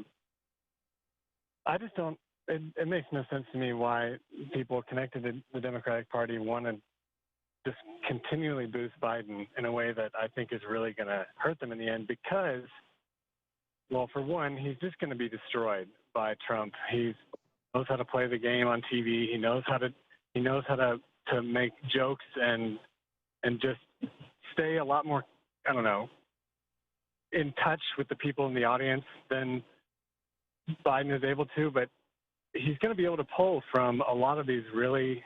just don't. It makes no sense to me why people connected to the Democratic Party want to just continually boost Biden in a way that I think is really going to hurt them in the end. Because, well, for one, he's just going to be destroyed by Trump. He knows how to play the game on TV. He knows how to make jokes and just stay a lot more, I don't know, in touch with the people in the audience than Biden is able to. But he's going to be able to pull from a lot of these really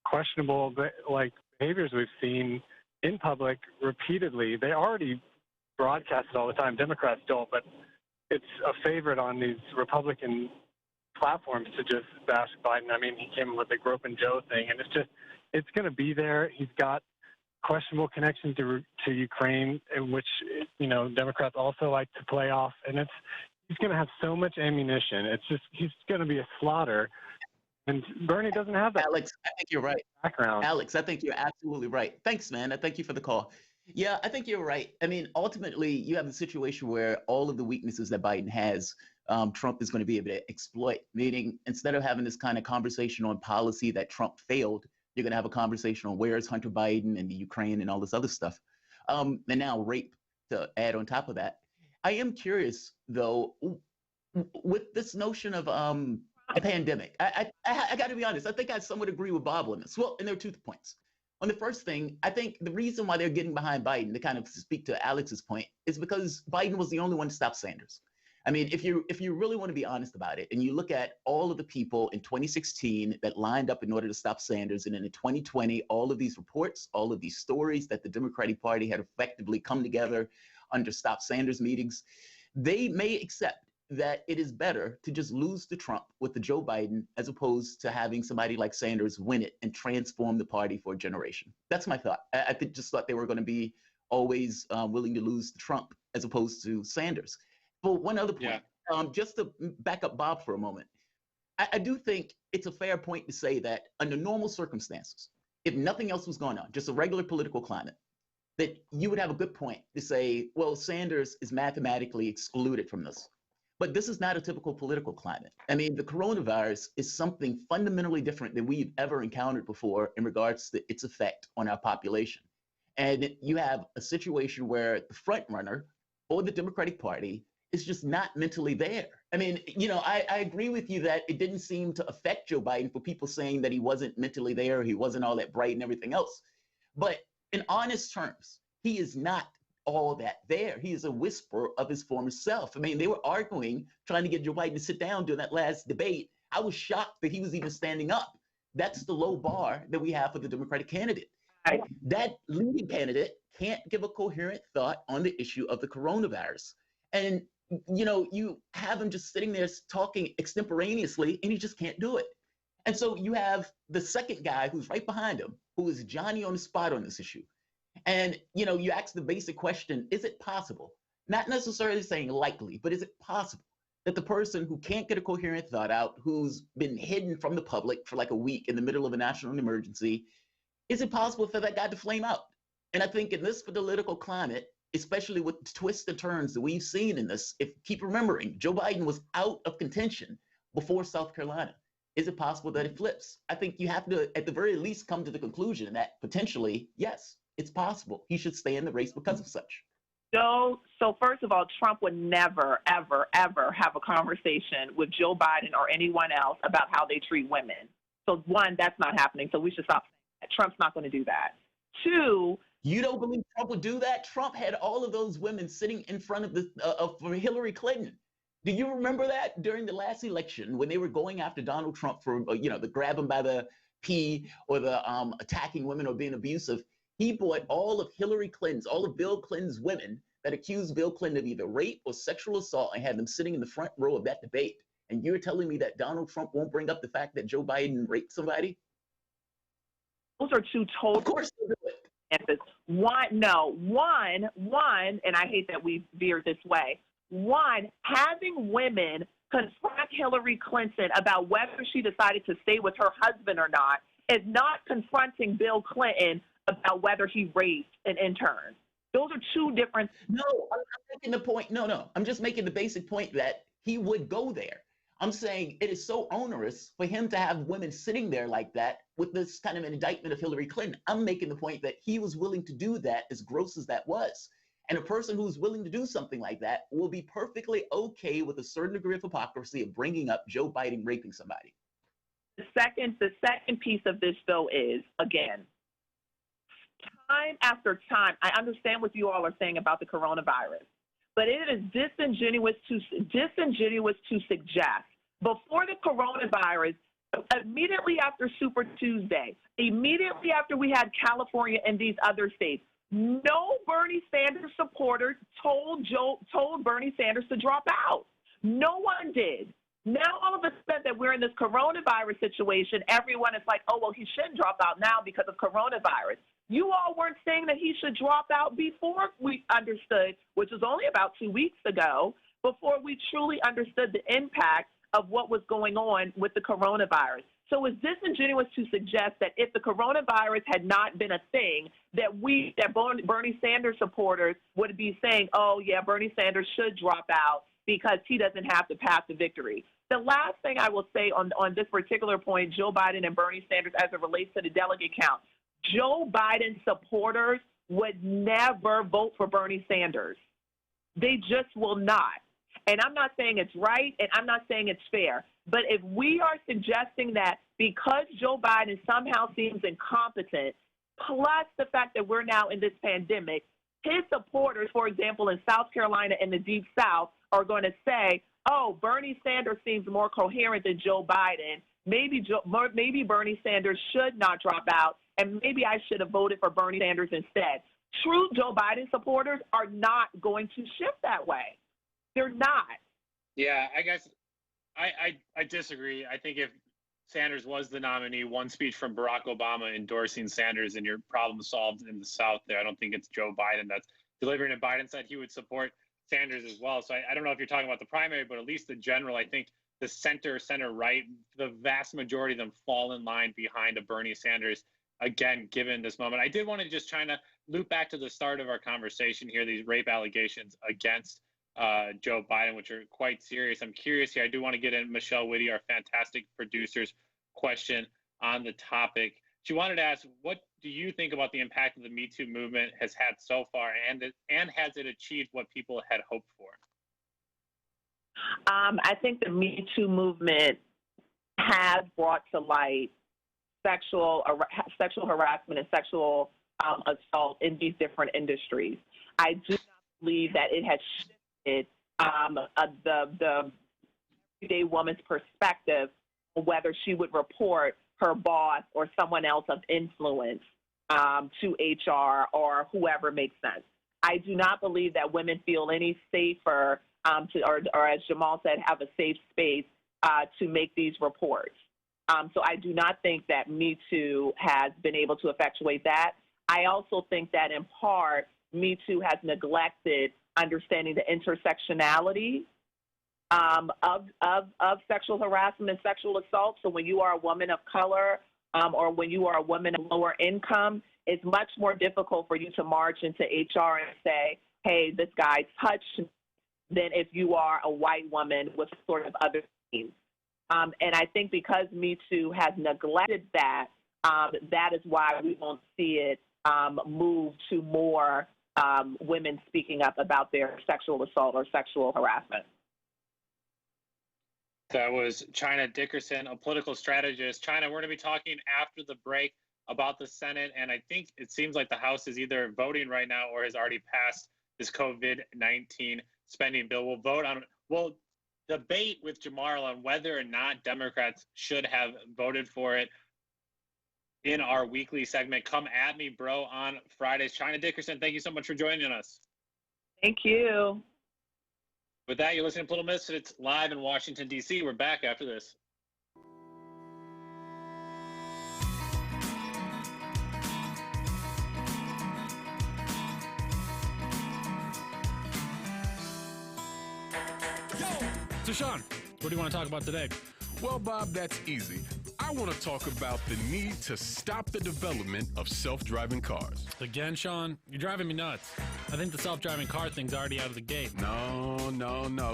questionable, like, behaviors we've seen in public repeatedly. They already broadcast it all the time. Democrats don't, but it's a favorite on these Republican platforms to just bash Biden. I mean, he came with the Grope and Joe thing, and it's going to be there. He's got questionable connection to Ukraine, in which, you know, Democrats also like to play off, and he's going to have so much ammunition. He's going to be a slaughter, and Bernie doesn't have that. Alex, I think you're right. Background. Alex, I think you're absolutely right. Thanks, man. I thank you for the call. Yeah, I think you're right. I mean, ultimately, you have a situation where all of the weaknesses that Biden has, Trump is going to be able to exploit. Meaning, instead of having this kind of conversation on policy that Trump failed, you're going to have a conversation on where is Hunter Biden and the Ukraine and all this other stuff. And now rape to add on top of that. I am curious, though, with this notion of a pandemic. I got to be honest. I think I somewhat agree with Bob on this. Well, and there are 2 points. On the first thing, I think the reason why they're getting behind Biden, to kind of speak to Alex's point, is because Biden was the only one to stop Sanders. I mean, if you really want to be honest about it, and you look at all of the people in 2016 that lined up in order to stop Sanders, and then in 2020, all of these reports, all of these stories that the Democratic Party had effectively come together under Stop Sanders meetings, they may accept that it is better to just lose to Trump with the Joe Biden as opposed to having somebody like Sanders win it and transform the party for a generation. That's my thought. I just thought they were going to be always willing to lose to Trump as opposed to Sanders. But one other point, just to back up Bob for a moment, I do think it's a fair point to say that under normal circumstances, if nothing else was going on, just a regular political climate, that you would have a good point to say, well, Sanders is mathematically excluded from this. But this is not a typical political climate. I mean, the coronavirus is something fundamentally different than we've ever encountered before in regards to its effect on our population. And you have a situation where the front runner or the Democratic Party is just not mentally there. I mean, you know, I agree with you that it didn't seem to affect Joe Biden for people saying that he wasn't mentally there, he wasn't all that bright and everything else. But in honest terms, he is not all that there. He is a whisper of his former self. I mean, they were arguing, trying to get Joe Biden to sit down during that last debate. I was shocked that he was even standing up. That's the low bar that we have for the Democratic candidate. That leading candidate can't give a coherent thought on the issue of the coronavirus. And, you know, you have him just sitting there talking extemporaneously, and he just can't do it. And so you have the second guy who's right behind him, who is Johnny on the spot on this issue. And, you know, you ask the basic question, is it possible, not necessarily saying likely, but is it possible that the person who can't get a coherent thought out, who's been hidden from the public for like a week in the middle of a national emergency, is it possible for that guy to flame out? And I think in this political climate, especially with the twists and turns that we've seen in this, keep remembering, Joe Biden was out of contention before South Carolina. Is it possible that it flips? I think you have to, at the very least, come to the conclusion that potentially, yes, it's possible he should stay in the race because of such. So first of all, Trump would never, ever, ever have a conversation with Joe Biden or anyone else about how they treat women. So one, that's not happening. So we should stop saying that. Trump's not going to do that. Two, you don't believe Trump would do that? Trump had all of those women sitting in front of for Hillary Clinton. Do you remember that during the last election when they were going after Donald Trump for, you know, the grab him by the pee or the attacking women or being abusive? He brought all of Hillary Clinton's, all of Bill Clinton's women that accused Bill Clinton of either rape or sexual assault and had them sitting in the front row of that debate. And you're telling me that Donald Trump won't bring up the fact that Joe Biden raped somebody? Those are two total. Of course they'll do it. One, and I hate that we veered this way. One, having women confront Hillary Clinton about whether she decided to stay with her husband or not is not confronting Bill Clinton about whether he raped an intern. Those are two different. No, I'm making the point. No. I'm just making the basic point that he would go there. I'm saying it is so onerous for him to have women sitting there like that with this kind of an indictment of Hillary Clinton. I'm making the point that he was willing to do that, as gross as that was. And a person who's willing to do something like that will be perfectly okay with a certain degree of hypocrisy of bringing up Joe Biden raping somebody. The second piece of this, though, is, again, time after time, I understand what you all are saying about the coronavirus, but it is disingenuous to suggest before the coronavirus, immediately after Super Tuesday, immediately after we had California and these other states, no Bernie Sanders supporters told Bernie Sanders to drop out. No one did. Now, all of a sudden that we're in this coronavirus situation, everyone is like, oh, well, he shouldn't drop out now because of coronavirus. You all weren't saying that he should drop out before we understood, which was only about 2 weeks ago, before we truly understood the impact of what was going on with the coronavirus. So it's disingenuous to suggest that if the coronavirus had not been a thing, that Bernie Sanders supporters would be saying, oh, yeah, Bernie Sanders should drop out because he doesn't have the path to victory. The last thing I will say on this particular point, Joe Biden and Bernie Sanders, as it relates to the delegate count, Joe Biden supporters would never vote for Bernie Sanders. They just will not. And I'm not saying it's right, and I'm not saying it's fair. But if we are suggesting that because Joe Biden somehow seems incompetent, plus the fact that we're now in this pandemic, his supporters, for example, in South Carolina and the Deep South, are going to say, oh, Bernie Sanders seems more coherent than Joe Biden. Maybe Bernie Sanders should not drop out, and maybe I should have voted for Bernie Sanders instead. True Joe Biden supporters are not going to shift that way. They're not. Yeah, I guess I disagree. I think if Sanders was the nominee, one speech from Barack Obama endorsing Sanders and your problem solved in the South there. I don't think it's Joe Biden that's delivering it. Biden said he would support Sanders as well. So I don't know if you're talking about the primary, but at least the general, I think the center-right, the vast majority of them fall in line behind a Bernie Sanders, again, given this moment. I did want to just try to loop back to the start of our conversation here, these rape allegations against Joe Biden, which are quite serious. I'm curious here. I do want to get in Michelle Whitty, our fantastic producer's question on the topic. She wanted to ask, what do you think about the impact that the Me Too movement has had so far, and has it achieved what people had hoped for? I think the Me Too movement has brought to light sexual harassment and sexual assault in these different industries. I do not believe that it has shifted the everyday woman's perspective, whether she would report her boss or someone else of influence to HR or whoever makes sense. I do not believe that women feel any safer or as Jamal said, have a safe space to make these reports. So I do not think that Me Too has been able to effectuate that. I also think that in part, Me Too has neglected understanding the intersectionality of sexual harassment and sexual assault. So when you are a woman of color or when you are a woman of lower income, it's much more difficult for you to march into HR and say, hey, this guy touched me, than if you are a white woman with sort of other themes. And I think because Me Too has neglected that, that is why we won't see it move to more women speaking up about their sexual assault or sexual harassment. That was China Dickerson, a political strategist. China, we're going to be talking after the break about the Senate, and I think it seems like the House is either voting right now or has already passed this COVID-19 spending bill. We'll debate with Jamarl on whether or not Democrats should have voted for it in our weekly segment, Come At Me, Bro, on Fridays. China Dickerson, thank you so much for joining us. Thank you. With that, you're listening to Little Miss. It's live in Washington, D.C. We're back after this. So, Sean, what do you want to talk about today? Well, Bob, that's easy. I want to talk about the need to stop the development of self-driving cars. Again, Sean, you're driving me nuts. I think the self-driving car thing's already out of the gate. No.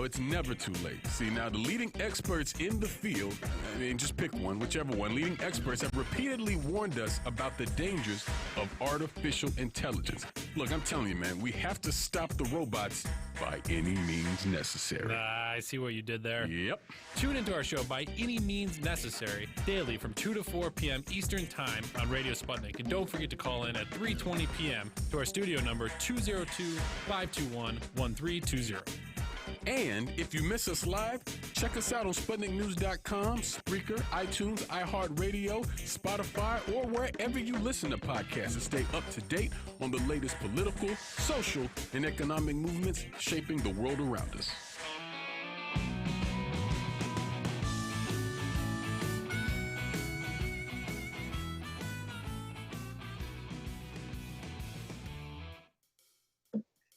It's never too late. See, now the leading experts in the field, I mean, just pick one, whichever one, leading experts have repeatedly warned us about the dangers of artificial intelligence. Look, I'm telling you, man, we have to stop the robots by any means necessary. I see what you did there. Yep. Tune into our show By Any Means Necessary daily from 2 to 4 p.m. Eastern Time on Radio Sputnik. And don't forget to call in at 3:20 p.m. to our studio number 202-521-1320. And if you miss us live, check us out on SputnikNews.com, Spreaker, iTunes, iHeartRadio, Spotify, or wherever you listen to podcasts and stay up to date on the latest political, social, and economic movements shaping the world around us.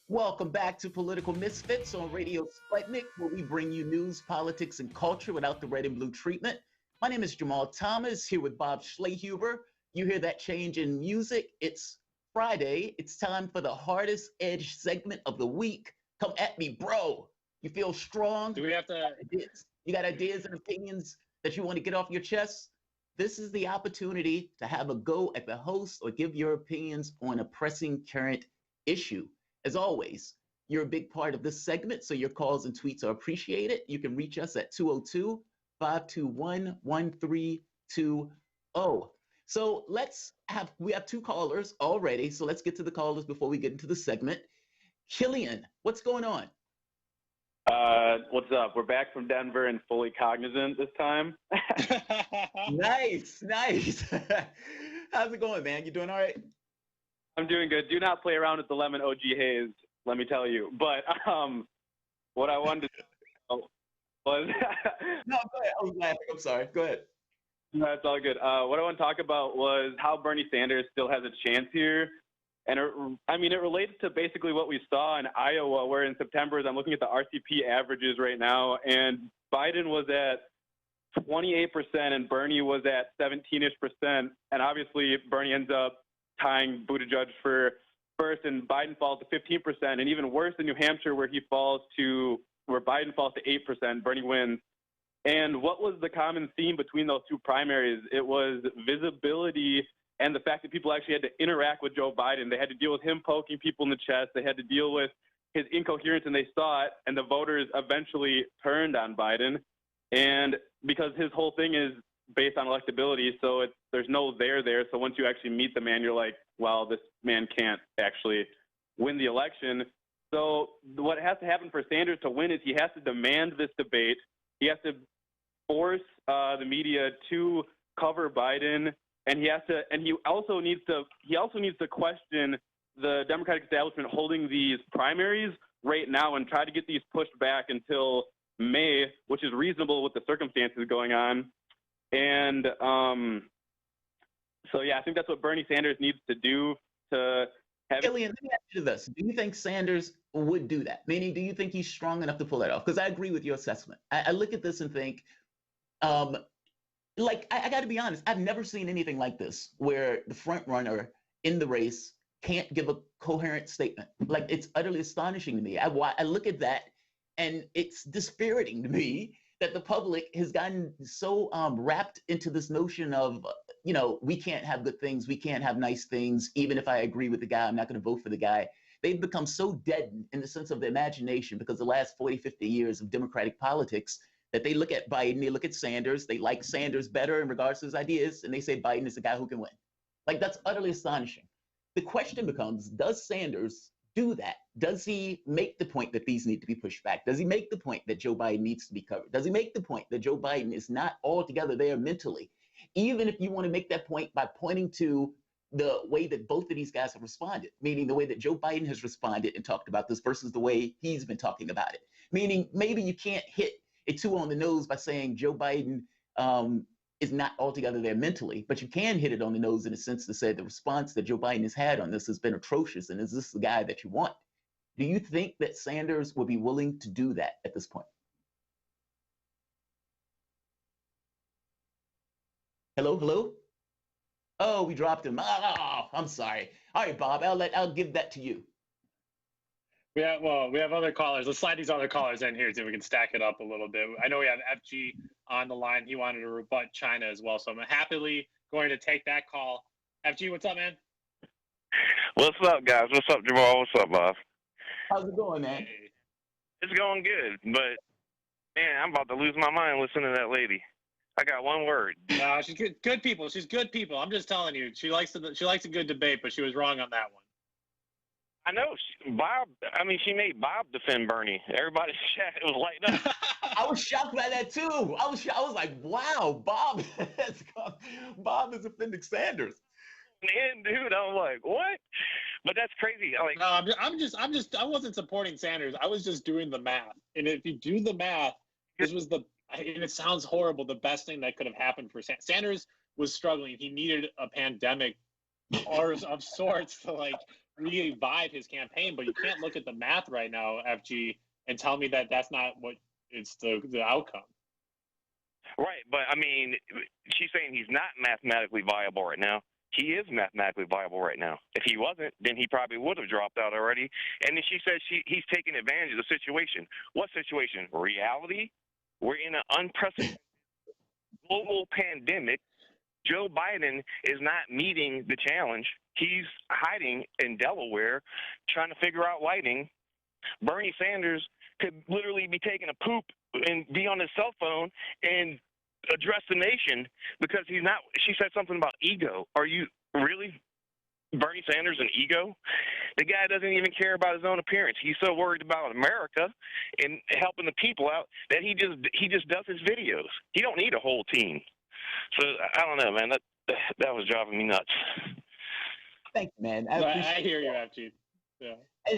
Welcome back to Political Misfits on Radio Sputnik, where we bring you news, politics, and culture without the red and blue treatment. My name is Jamarl Thomas, here with Bob Schlehuber. You hear that change in music? It's Friday. It's time for the hardest edge segment of the week. Come at me, bro. You feel strong? Do we have to? You got ideas and opinions that you want to get off your chest? This is the opportunity to have a go at the host or give your opinions on a pressing current issue. As always, you're a big part of this segment, so your calls and tweets are appreciated. You can reach us at 202-521-1320. So we have two callers already, so let's get to the callers before we get into the segment. Killian, what's going on? What's up? We're back from Denver and fully cognizant this time. Nice. How's it going, man? You doing all right? I'm doing good. Do not play around with the lemon OG haze, let me tell you. But what I wanted to was no, go ahead. I was laughing. I'm sorry. Go ahead. No, it's all good. What I want to talk about was how Bernie Sanders still has a chance here. And it relates to basically what we saw in Iowa, where in September, I'm looking at the RCP averages right now, and Biden was at 28% and Bernie was at 17-ish%. And obviously, Bernie ends up tying Buttigieg for first, and Biden falls to 15%, and even worse in New Hampshire, where Biden falls to 8%, Bernie wins. And what was the common theme between those two primaries? It was visibility and the fact that people actually had to interact with Joe Biden. They had to deal with him poking people in the chest. They had to deal with his incoherence, and they saw it, and the voters eventually turned on Biden. And because his whole thing is based on electability, so there's no there. So once you actually meet the man, you're like, well, this man can't actually win the election. So what has to happen for Sanders to win is he has to demand this debate. He has to force the media to cover Biden, and he also needs to question the Democratic establishment holding these primaries right now and try to get these pushed back until May, which is reasonable with the circumstances going on. And so, yeah, I think that's what Bernie Sanders needs to do to have. Killian, let me ask you this. Do you think Sanders would do that? Meaning, do you think he's strong enough to pull that off? Because I agree with your assessment. I look at this and think, I got to be honest, I've never seen anything like this where the front runner in the race can't give a coherent statement. Like, it's utterly astonishing to me. I look at that, and it's dispiriting to me that the public has gotten so wrapped into this notion of, we can't have good things, we can't have nice things. Even if I agree with the guy, I'm not going to vote for the guy. They've become so deadened in the sense of the imagination because the last 40, 50 years of Democratic politics that they look at Biden, they look at Sanders, they like Sanders better in regards to his ideas, and they say Biden is the guy who can win. Like, that's utterly astonishing. The question becomes, does Sanders do that? Does he make the point that these need to be pushed back? Does he make the point that Joe Biden needs to be covered? Does he make the point that Joe Biden is not altogether there mentally? Even if you want to make that point by pointing to the way that both of these guys have responded, meaning the way that Joe Biden has responded and talked about this versus the way he's been talking about it. Meaning maybe you can't hit it too on the nose by saying Joe Biden is not altogether there mentally, but you can hit it on the nose in a sense to say the response that Joe Biden has had on this has been atrocious, and is this the guy that you want? Do you think that Sanders would be willing to do that at this point? Hello? Oh, we dropped him. Oh, I'm sorry. All right, Bob, I'll give that to you. We have other callers. Let's slide these other callers in here so we can stack it up a little bit. I know we have FG on the line. He wanted to rebut China as well, so I'm happily going to take that call. FG, what's up, man? What's up, guys? What's up, Jamal? What's up, boss? How's it going, man? It's going good, but man, I'm about to lose my mind listening to that lady. I got one word. No, she's good. Good people. She's good people. I'm just telling you, she likes a good debate, but she was wrong on that one. I know Bob. I mean, she made Bob defend Bernie. Everybody's chat was lighting up. I was shocked by that too. I was like, wow, Bob is offending Sanders. And dude, I was like, what? But that's crazy. Like, no, I wasn't supporting Sanders. I was just doing the math. And if you do the math, and it sounds horrible, the best thing that could have happened for Sanders was struggling. He needed a pandemic or of sorts to like revive his campaign, but you can't look at the math right now, FG, and tell me that that's not what it's the outcome. Right, but I mean, she's saying he's not mathematically viable right now. He is mathematically viable right now. If he wasn't, then he probably would have dropped out already. And then she says he's taking advantage of the situation. What situation? Reality? We're in an unprecedented global pandemic. Joe Biden is not meeting the challenge. He's hiding in Delaware, trying to figure out lighting. Bernie Sanders could literally be taking a poop and be on his cell phone and address the nation because he's not. She said something about ego. Are you really Bernie Sanders an ego? The guy doesn't even care about his own appearance. He's so worried about America and helping the people out that he just does his videos. He don't need a whole team. So I don't know, man. That was driving me nuts. Thank you, man. I hear you, FG. Yeah.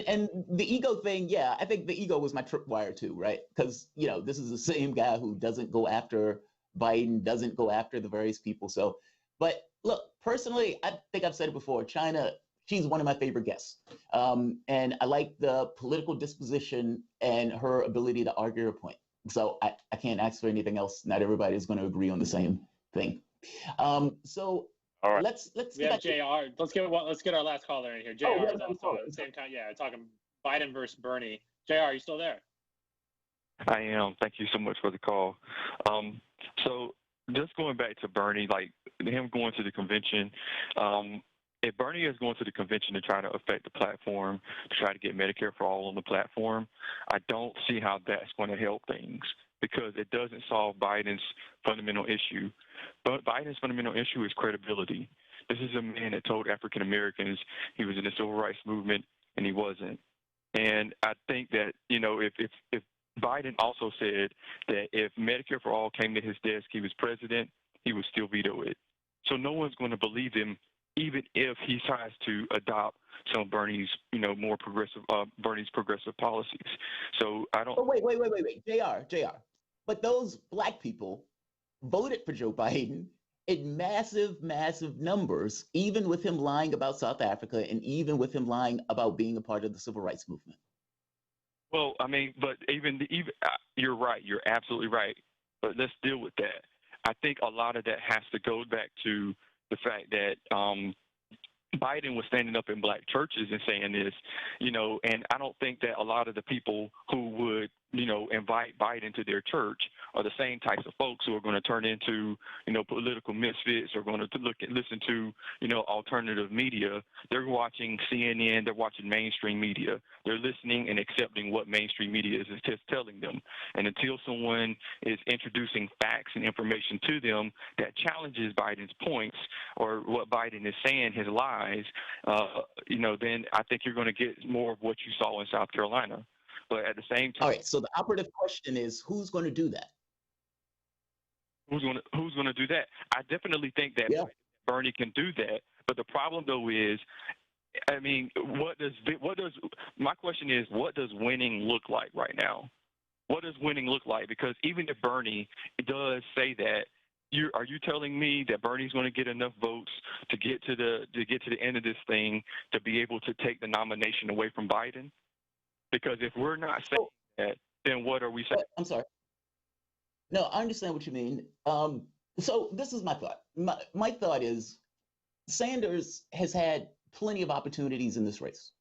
And the ego thing, yeah, I think the ego was my tripwire too, right? Because, this is the same guy who doesn't go after Biden, doesn't go after the various people. So, but look, personally, I think I've said it before, China, she's one of my favorite guests. And I like the political disposition and her ability to argue her point. So I can't ask for anything else. Not everybody is going to agree on the same thing. So all right. let's we have JR. Let's get our last caller in here. JR is also at the same time. Yeah, talking Biden versus Bernie. JR, are you still there? I am. Thank you so much for the call. So just going back to Bernie, like him going to the convention, if Bernie is going to the convention to try to affect the platform, to try to get Medicare for all on the platform, I don't see how that's going to help things because it doesn't solve Biden's fundamental issue. But Biden's fundamental issue is credibility. This is a man that told African Americans he was in the civil rights movement, and he wasn't. And I think that, if Biden also said that if Medicare for all came to his desk, he was president, he would still veto it. So no one's going to believe him, even if he tries to adopt some of Bernie's, more progressive, Bernie's progressive policies. So I don't. Oh, wait, JR. But those black people voted for Joe Biden in massive, massive numbers, even with him lying about South Africa and even with him lying about being a part of the civil rights movement. Well, I mean, but even you're right. You're absolutely right. But let's deal with that. I think a lot of that has to go back to the fact that Biden was standing up in black churches and saying this, and I don't think that a lot of the people who would, invite Biden to their church are the same types of folks who are going to turn into, political misfits or going to listen to, alternative media. They're watching CNN. They're watching mainstream media. They're listening and accepting what mainstream media is just telling them. And until someone is introducing facts and information to them that challenges Biden's points or what Biden is saying, his lies, then I think you're going to get more of what you saw in South Carolina. But at the same time, all right. So the operative question is, who's going to do that? Who's going to do that? I definitely think that Bernie can do that. But the problem, though, is, I mean, my question is, what does winning look like right now? What does winning look like? Because even if Bernie does say that, are you telling me that Bernie's going to get enough votes to get to the end of this thing to be able to take the nomination away from Biden? Because if we're not saying that, then what are we saying? I'm sorry. No, I understand what you mean. So this is my thought. My thought is Sanders has had plenty of opportunities in this race.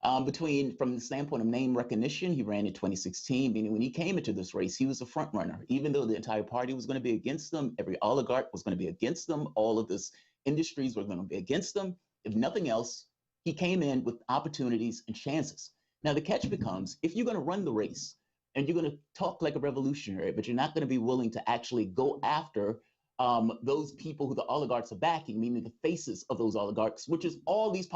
From the standpoint of name recognition, he ran in 2016, meaning when he came into this race, he was a front runner. Even though the entire party was going to be against him, every oligarch was going to be against him, all of this industries were going to be against him. If nothing else, he came in with opportunities and chances. Now, the catch becomes, if you're going to run the race and you're going to talk like a revolutionary, but you're not going to be willing to actually go after those people who the oligarchs are backing, meaning the faces of those oligarchs, which is all these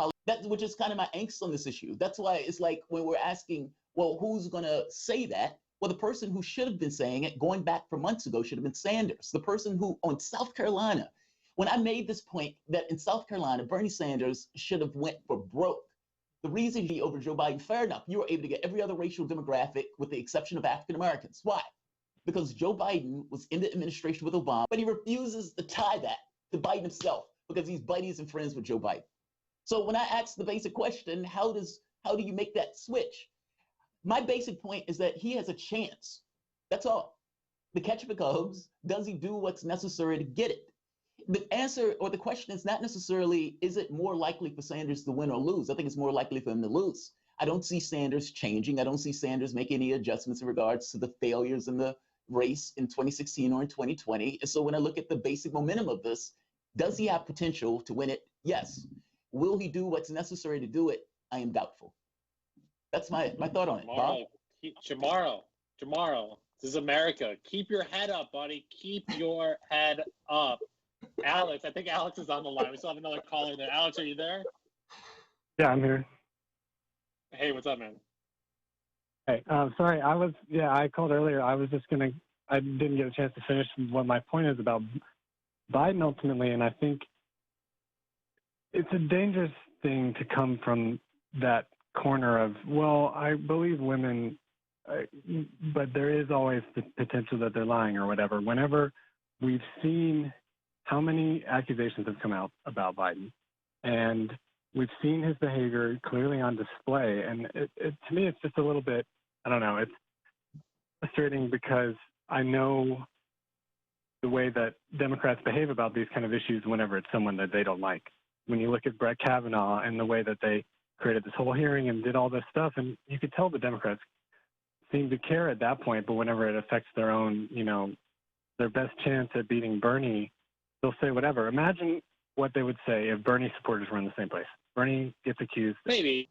which is kind of my angst on this issue. That's why it's like when we're asking, well, who's going to say that? Well, the person who should have been saying it going back for months ago should have been Sanders, the person who on South Carolina, when I made this point that in South Carolina, Bernie Sanders should have went for broke. The reason he over Joe Biden, fair enough, you were able to get every other racial demographic with the exception of African Americans. Why? Because Joe Biden was in the administration with Obama, but he refuses to tie that to Biden himself because he's buddies and friends with Joe Biden. So when I ask the basic question, how do you make that switch? My basic point is that he has a chance. That's all. The catch becomes, does he do what's necessary to get it? The answer or the question is not necessarily, is it more likely for Sanders to win or lose? I think it's more likely for him to lose. I don't see Sanders changing. I don't see Sanders making any adjustments in regards to the failures in the race in 2016 or in 2020. And so when I look at the basic momentum of this, does he have potential to win it? Yes. Will he do what's necessary to do it? I am doubtful. That's my thought on it. Bob? Jamarl, this is America. Keep your head up, buddy. Keep your head up. Alex, I think Alex is on the line. We still have another caller there. Alex, are you there? Yeah, I'm here. Hey, what's up, man? Hey, sorry, I called earlier. I didn't get a chance to finish what my point is about Biden ultimately, and I think it's a dangerous thing to come from that corner of, well, I believe women, but there is always the potential that they're lying or whatever. Whenever we've seen how many accusations have come out about Biden, and we've seen his behavior clearly on display, and to me, it's just a little bit, I don't know, it's frustrating because I know the way that Democrats behave about these kind of issues whenever it's someone that they don't like. When you look at Brett Kavanaugh and the way that they created this whole hearing and did all this stuff, and you could tell the Democrats seem to care at that point, but whenever it affects their own, their best chance at beating Bernie, they'll say whatever. Imagine what they would say if Bernie supporters were in the same place. Bernie gets accused. Maybe.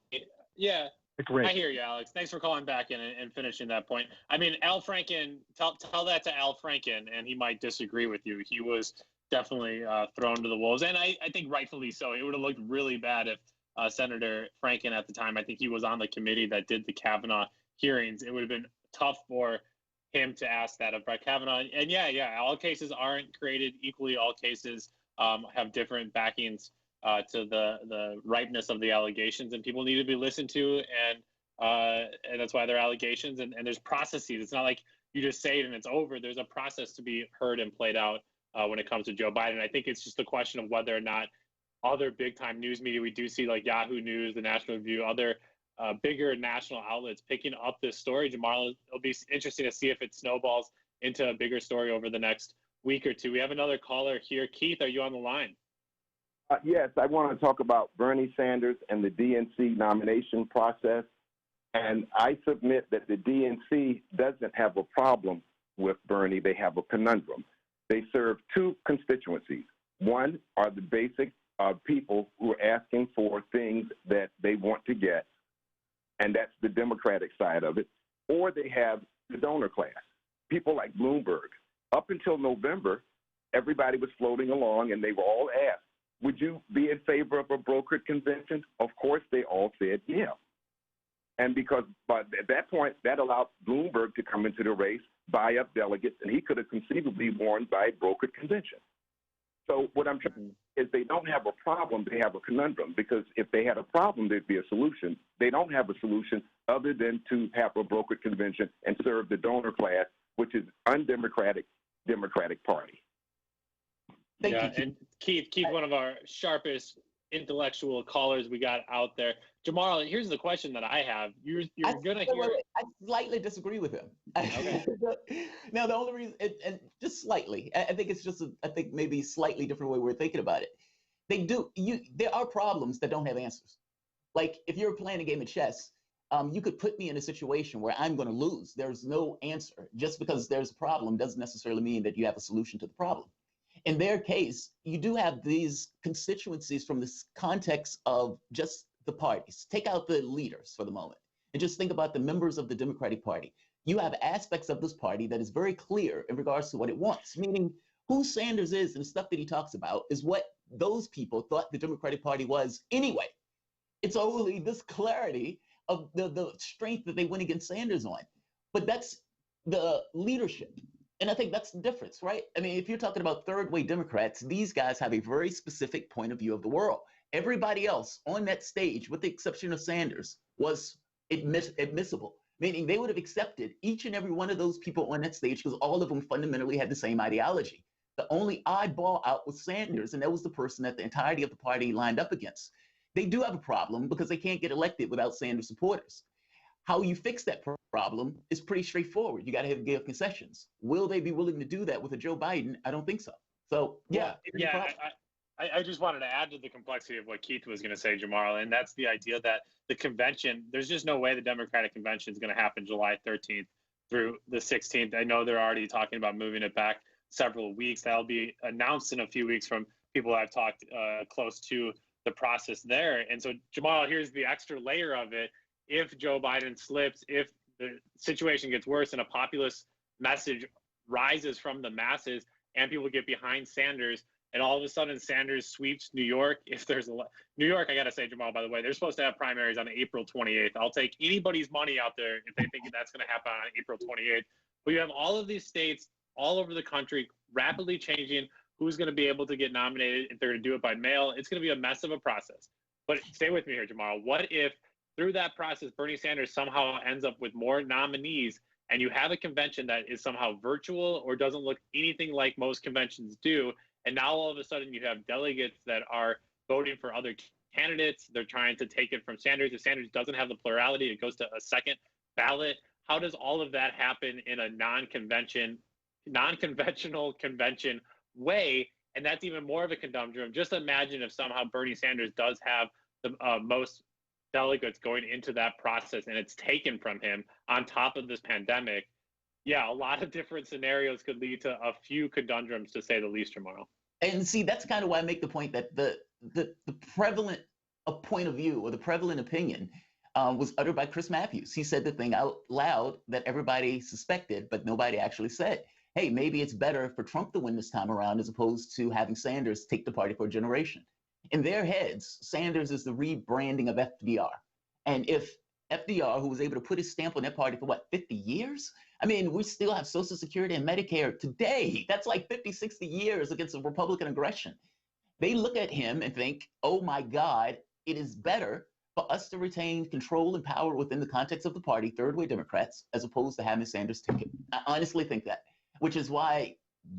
Yeah. Great. I hear you, Alex. Thanks for calling back in and finishing that point. I mean, Al Franken, tell that to Al Franken, and he might disagree with you. He was definitely thrown to the wolves, and I think rightfully so. It would have looked really bad if Senator Franken at the time, I think he was on the committee that did the Kavanaugh hearings. It would have been tough for him to ask that of Brett Kavanaugh. And yeah, all cases aren't created equally. All cases have different backings to the ripeness of the allegations, and people need to be listened to, and that's why they're allegations, and there's processes. It's not like you just say it and it's over. There's a process to be heard and played out when it comes to Joe Biden. I think it's just a question of whether or not other big-time news media, we do see like Yahoo News, the National Review, other bigger national outlets picking up this story. Jamarl, it'll be interesting to see if it snowballs into a bigger story over the next week or two. We have another caller here. Keith, are you on the line? Yes, I want to talk about Bernie Sanders and the DNC nomination process. And I submit that the DNC doesn't have a problem with Bernie. They have a conundrum. They serve two constituencies. One are the basic people who are asking for things that they want to get, and that's the Democratic side of it. Or they have the donor class, people like Bloomberg. Up until November, everybody was floating along, and they were all asked, would you be in favor of a brokered convention? Of course, they all said yeah. And because at that point, that allowed Bloomberg to come into the race, buy up delegates, and he could have conceivably won by a brokered convention. So what I'm trying is they don't have a problem, they have a conundrum, because if they had a problem, there'd be a solution. They don't have a solution other than to have a brokered convention and serve the donor class, which is undemocratic, Democratic Party. And Keith, one of our sharpest intellectual callers we got out there. Jamarl, here's the question that I have. You're going to hear... I slightly disagree with him. Okay. Now, the only reason, and just slightly, I think it's just, I think maybe slightly different way we're thinking about it. There are problems that don't have answers. Like, if you're playing a game of chess, you could put me in a situation where I'm going to lose. There's no answer. Just because there's a problem doesn't necessarily mean that you have a solution to the problem. In their case, you do have these constituencies from this context of just the parties. Take out the leaders for the moment and just think about the members of the Democratic Party. You have aspects of this party that is very clear in regards to what it wants, meaning who Sanders is and the stuff that he talks about is what those people thought the Democratic Party was anyway. It's only this clarity of the strength that they went against Sanders on. But that's the leadership. And I think that's the difference, right? I mean, if you're talking about third-way Democrats, these guys have a very specific point of view of the world. Everybody else on that stage, with the exception of Sanders, was admissible, meaning they would have accepted each and every one of those people on that stage because all of them fundamentally had the same ideology. The only oddball out was Sanders, and that was the person that the entirety of the party lined up against. They do have a problem because they can't get elected without Sanders supporters. How you fix that problem is pretty straightforward. You got to give concessions. Will they be willing to do that with a Joe Biden? I don't think so. So, yeah. I just wanted to add to the complexity of what Keith was going to say, Jamarl, and that's the idea that the convention, there's just no way the Democratic convention is going to happen July 13th through the 16th. I know they're already talking about moving it back several weeks. That'll be announced in a few weeks from people I've talked close to the process there. And so, Jamarl, here's the extra layer of it. If Joe Biden slips, if the situation gets worse and a populist message rises from the masses and people get behind Sanders, and all of a sudden Sanders sweeps New York, if there's New York, I got to say, Jamarl, by the way, they're supposed to have primaries on April 28th. I'll take anybody's money out there if they think that's going to happen on April 28th. But you have all of these states all over the country rapidly changing who's going to be able to get nominated, if they're going to do it by mail. It's going to be a mess of a process. But stay with me here, Jamarl. What if through that process, Bernie Sanders somehow ends up with more nominees and you have a convention that is somehow virtual or doesn't look anything like most conventions do, and now all of a sudden you have delegates that are voting for other candidates. They're trying to take it from Sanders. If Sanders doesn't have the plurality, it goes to a second ballot. How does all of that happen in a non-conventional convention way? And that's even more of a conundrum. Just imagine if somehow Bernie Sanders does have the most delegates going into that process and it's taken from him on top of this pandemic. Yeah, a lot of different scenarios could lead to a few conundrums, to say the least, tomorrow. And see, that's kind of why I make the point that the prevalent point of view or the prevalent opinion was uttered by Chris Matthews. He said the thing out loud that everybody suspected, but nobody actually said. Hey, maybe it's better for Trump to win this time around as opposed to having Sanders take the party for a generation. In their heads, Sanders is the rebranding of FDR. And if FDR, who was able to put his stamp on that party for 50 years? I mean, we still have Social Security and Medicare today. That's like 50, 60 years against a Republican aggression. They look at him and think, oh my God, it is better for us to retain control and power within the context of the party, third-way Democrats, as opposed to having Sanders take it. I honestly think that, which is why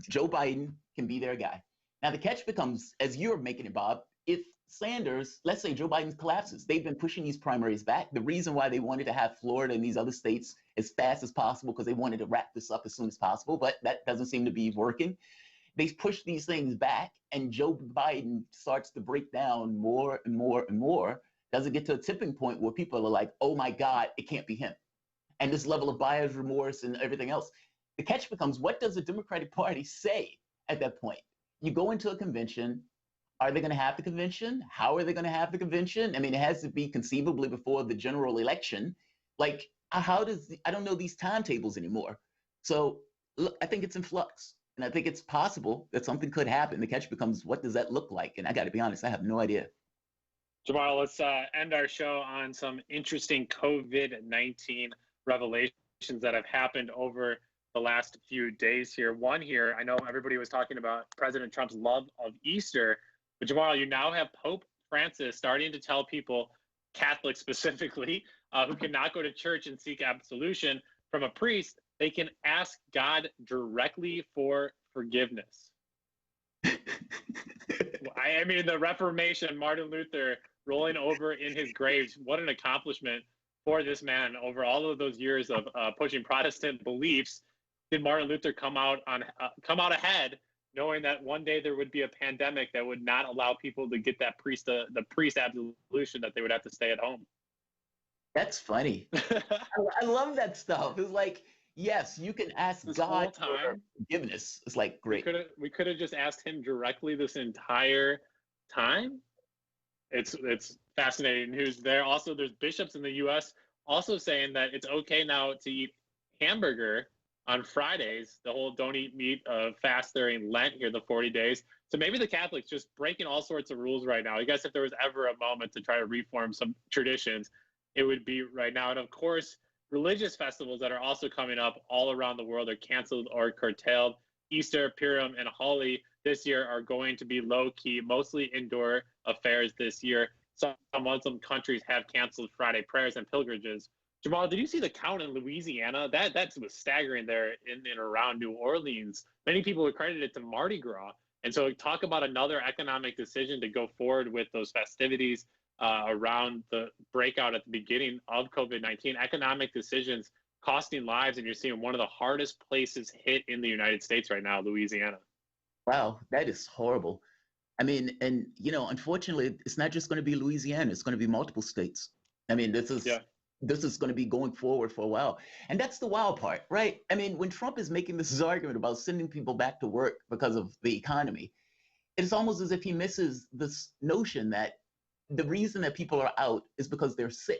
Joe Biden can be their guy. Now, the catch becomes, as you're making it, Bob, if Sanders, let's say Joe Biden collapses, they've been pushing these primaries back. The reason why they wanted to have Florida and these other states as fast as possible, because they wanted to wrap this up as soon as possible, but that doesn't seem to be working. They push these things back, and Joe Biden starts to break down more and more and more. Doesn't get to a tipping point where people are like, oh my God, it can't be him. And this level of buyer's remorse and everything else. The catch becomes, what does the Democratic Party say at that point? You go into a convention. Are they going to have the convention? How are they going to have the convention? I mean, it has to be conceivably before the general election. Like, I don't know these timetables anymore. So look, I think it's in flux. And I think it's possible that something could happen. The catch becomes, what does that look like? And I got to be honest, I have no idea. Jamarl, let's end our show on some interesting COVID-19 revelations that have happened over the last few days here. One here, I know everybody was talking about President Trump's love of Easter, but Jamarl, you now have Pope Francis starting to tell people, Catholics specifically, who cannot go to church and seek absolution from a priest, they can ask God directly for forgiveness. I mean, the Reformation, Martin Luther rolling over in his grave, what an accomplishment for this man over all of those years of pushing Protestant beliefs. Did Martin Luther come out ahead knowing that one day there would be a pandemic that would not allow people to get that the priest absolution, that they would have to stay at home. That's funny. I love that stuff. It's like, yes, you can ask God for forgiveness. It's like, great. We could have just asked him directly this entire time. It's fascinating news there. Also, there's bishops in the U.S. also saying that it's okay now to eat hamburger on Fridays. The whole don't eat meat fast during Lent here, the 40 days. So maybe the Catholics just breaking all sorts of rules right now. I guess if there was ever a moment to try to reform some traditions, it would be right now. And of course, religious festivals that are also coming up all around the world are canceled or curtailed. Easter, Purim, and Holi this year are going to be low-key, mostly indoor affairs this year. Some Muslim countries have canceled Friday prayers and pilgrimages. Jamal, did you see the count in Louisiana? That was staggering there in and around New Orleans. Many people would credit it to Mardi Gras. And so talk about another economic decision to go forward with those festivities around the breakout at the beginning of COVID-19. Economic decisions costing lives, and you're seeing one of the hardest places hit in the United States right now, Louisiana. Wow, that is horrible. I mean, and unfortunately, it's not just going to be Louisiana. It's going to be multiple states. I mean, this is going to be going forward for a while. And that's the wild part, right? I mean, when Trump is making this argument about sending people back to work because of the economy, it's almost as if he misses this notion that the reason that people are out is because they're sick.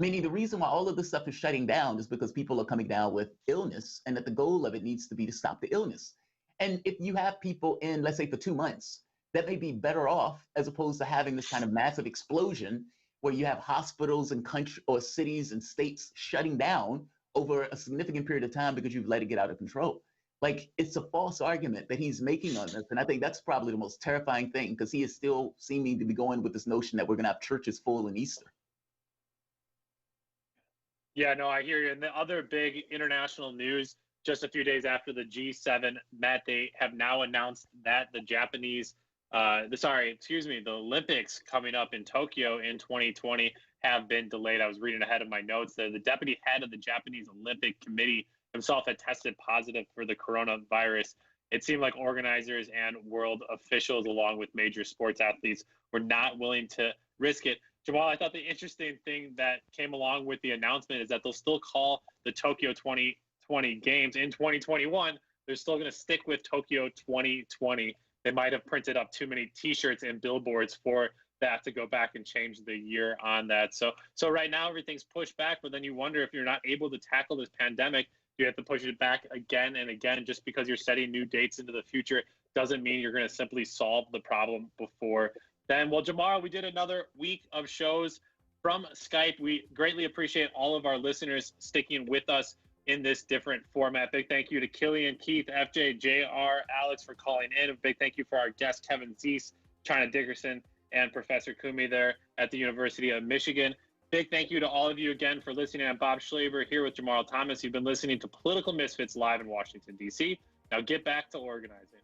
Meaning the reason why all of this stuff is shutting down is because people are coming down with illness, and that the goal of it needs to be to stop the illness. And if you have people in, let's say, for 2 months, that may be better off as opposed to having this kind of massive explosion where you have hospitals and country or cities and states shutting down over a significant period of time because you've let it get out of control. Like, it's a false argument that he's making on this. And I think that's probably the most terrifying thing, because he is still seeming to be going with this notion that we're going to have churches full in Easter. Yeah, no, I hear you. And the other big international news, just a few days after the G7 met, they have now announced that the the Olympics coming up in Tokyo in 2020 have been delayed. I was reading ahead of my notes there. The deputy head of the Japanese Olympic Committee himself had tested positive for the coronavirus. It seemed like organizers and world officials, along with major sports athletes, were not willing to risk it. Jamal, I thought the interesting thing that came along with the announcement is that they'll still call the Tokyo 2020 Games in 2021. They're still going to stick with Tokyo 2020. They might have printed up too many T-shirts and billboards for that to go back and change the year on that. So right now everything's pushed back, but then you wonder if you're not able to tackle this pandemic, you have to push it back again and again. Just because you're setting new dates into the future doesn't mean you're going to simply solve the problem before then. Well, Jamarl, we did another week of shows from Skype. We greatly appreciate all of our listeners sticking with us in this different format. Big thank you to Killian, Keith, FJ, JR, Alex for calling in. A big thank you for our guest, Kevin Zeese, China Dickerson, and Professor Kumi there at the University of Michigan. Big thank you to all of you again for listening. I'm Bob Schlaber here with Jamarl Thomas. You've been listening to Political Misfits live in Washington, D.C. Now get back to organizing.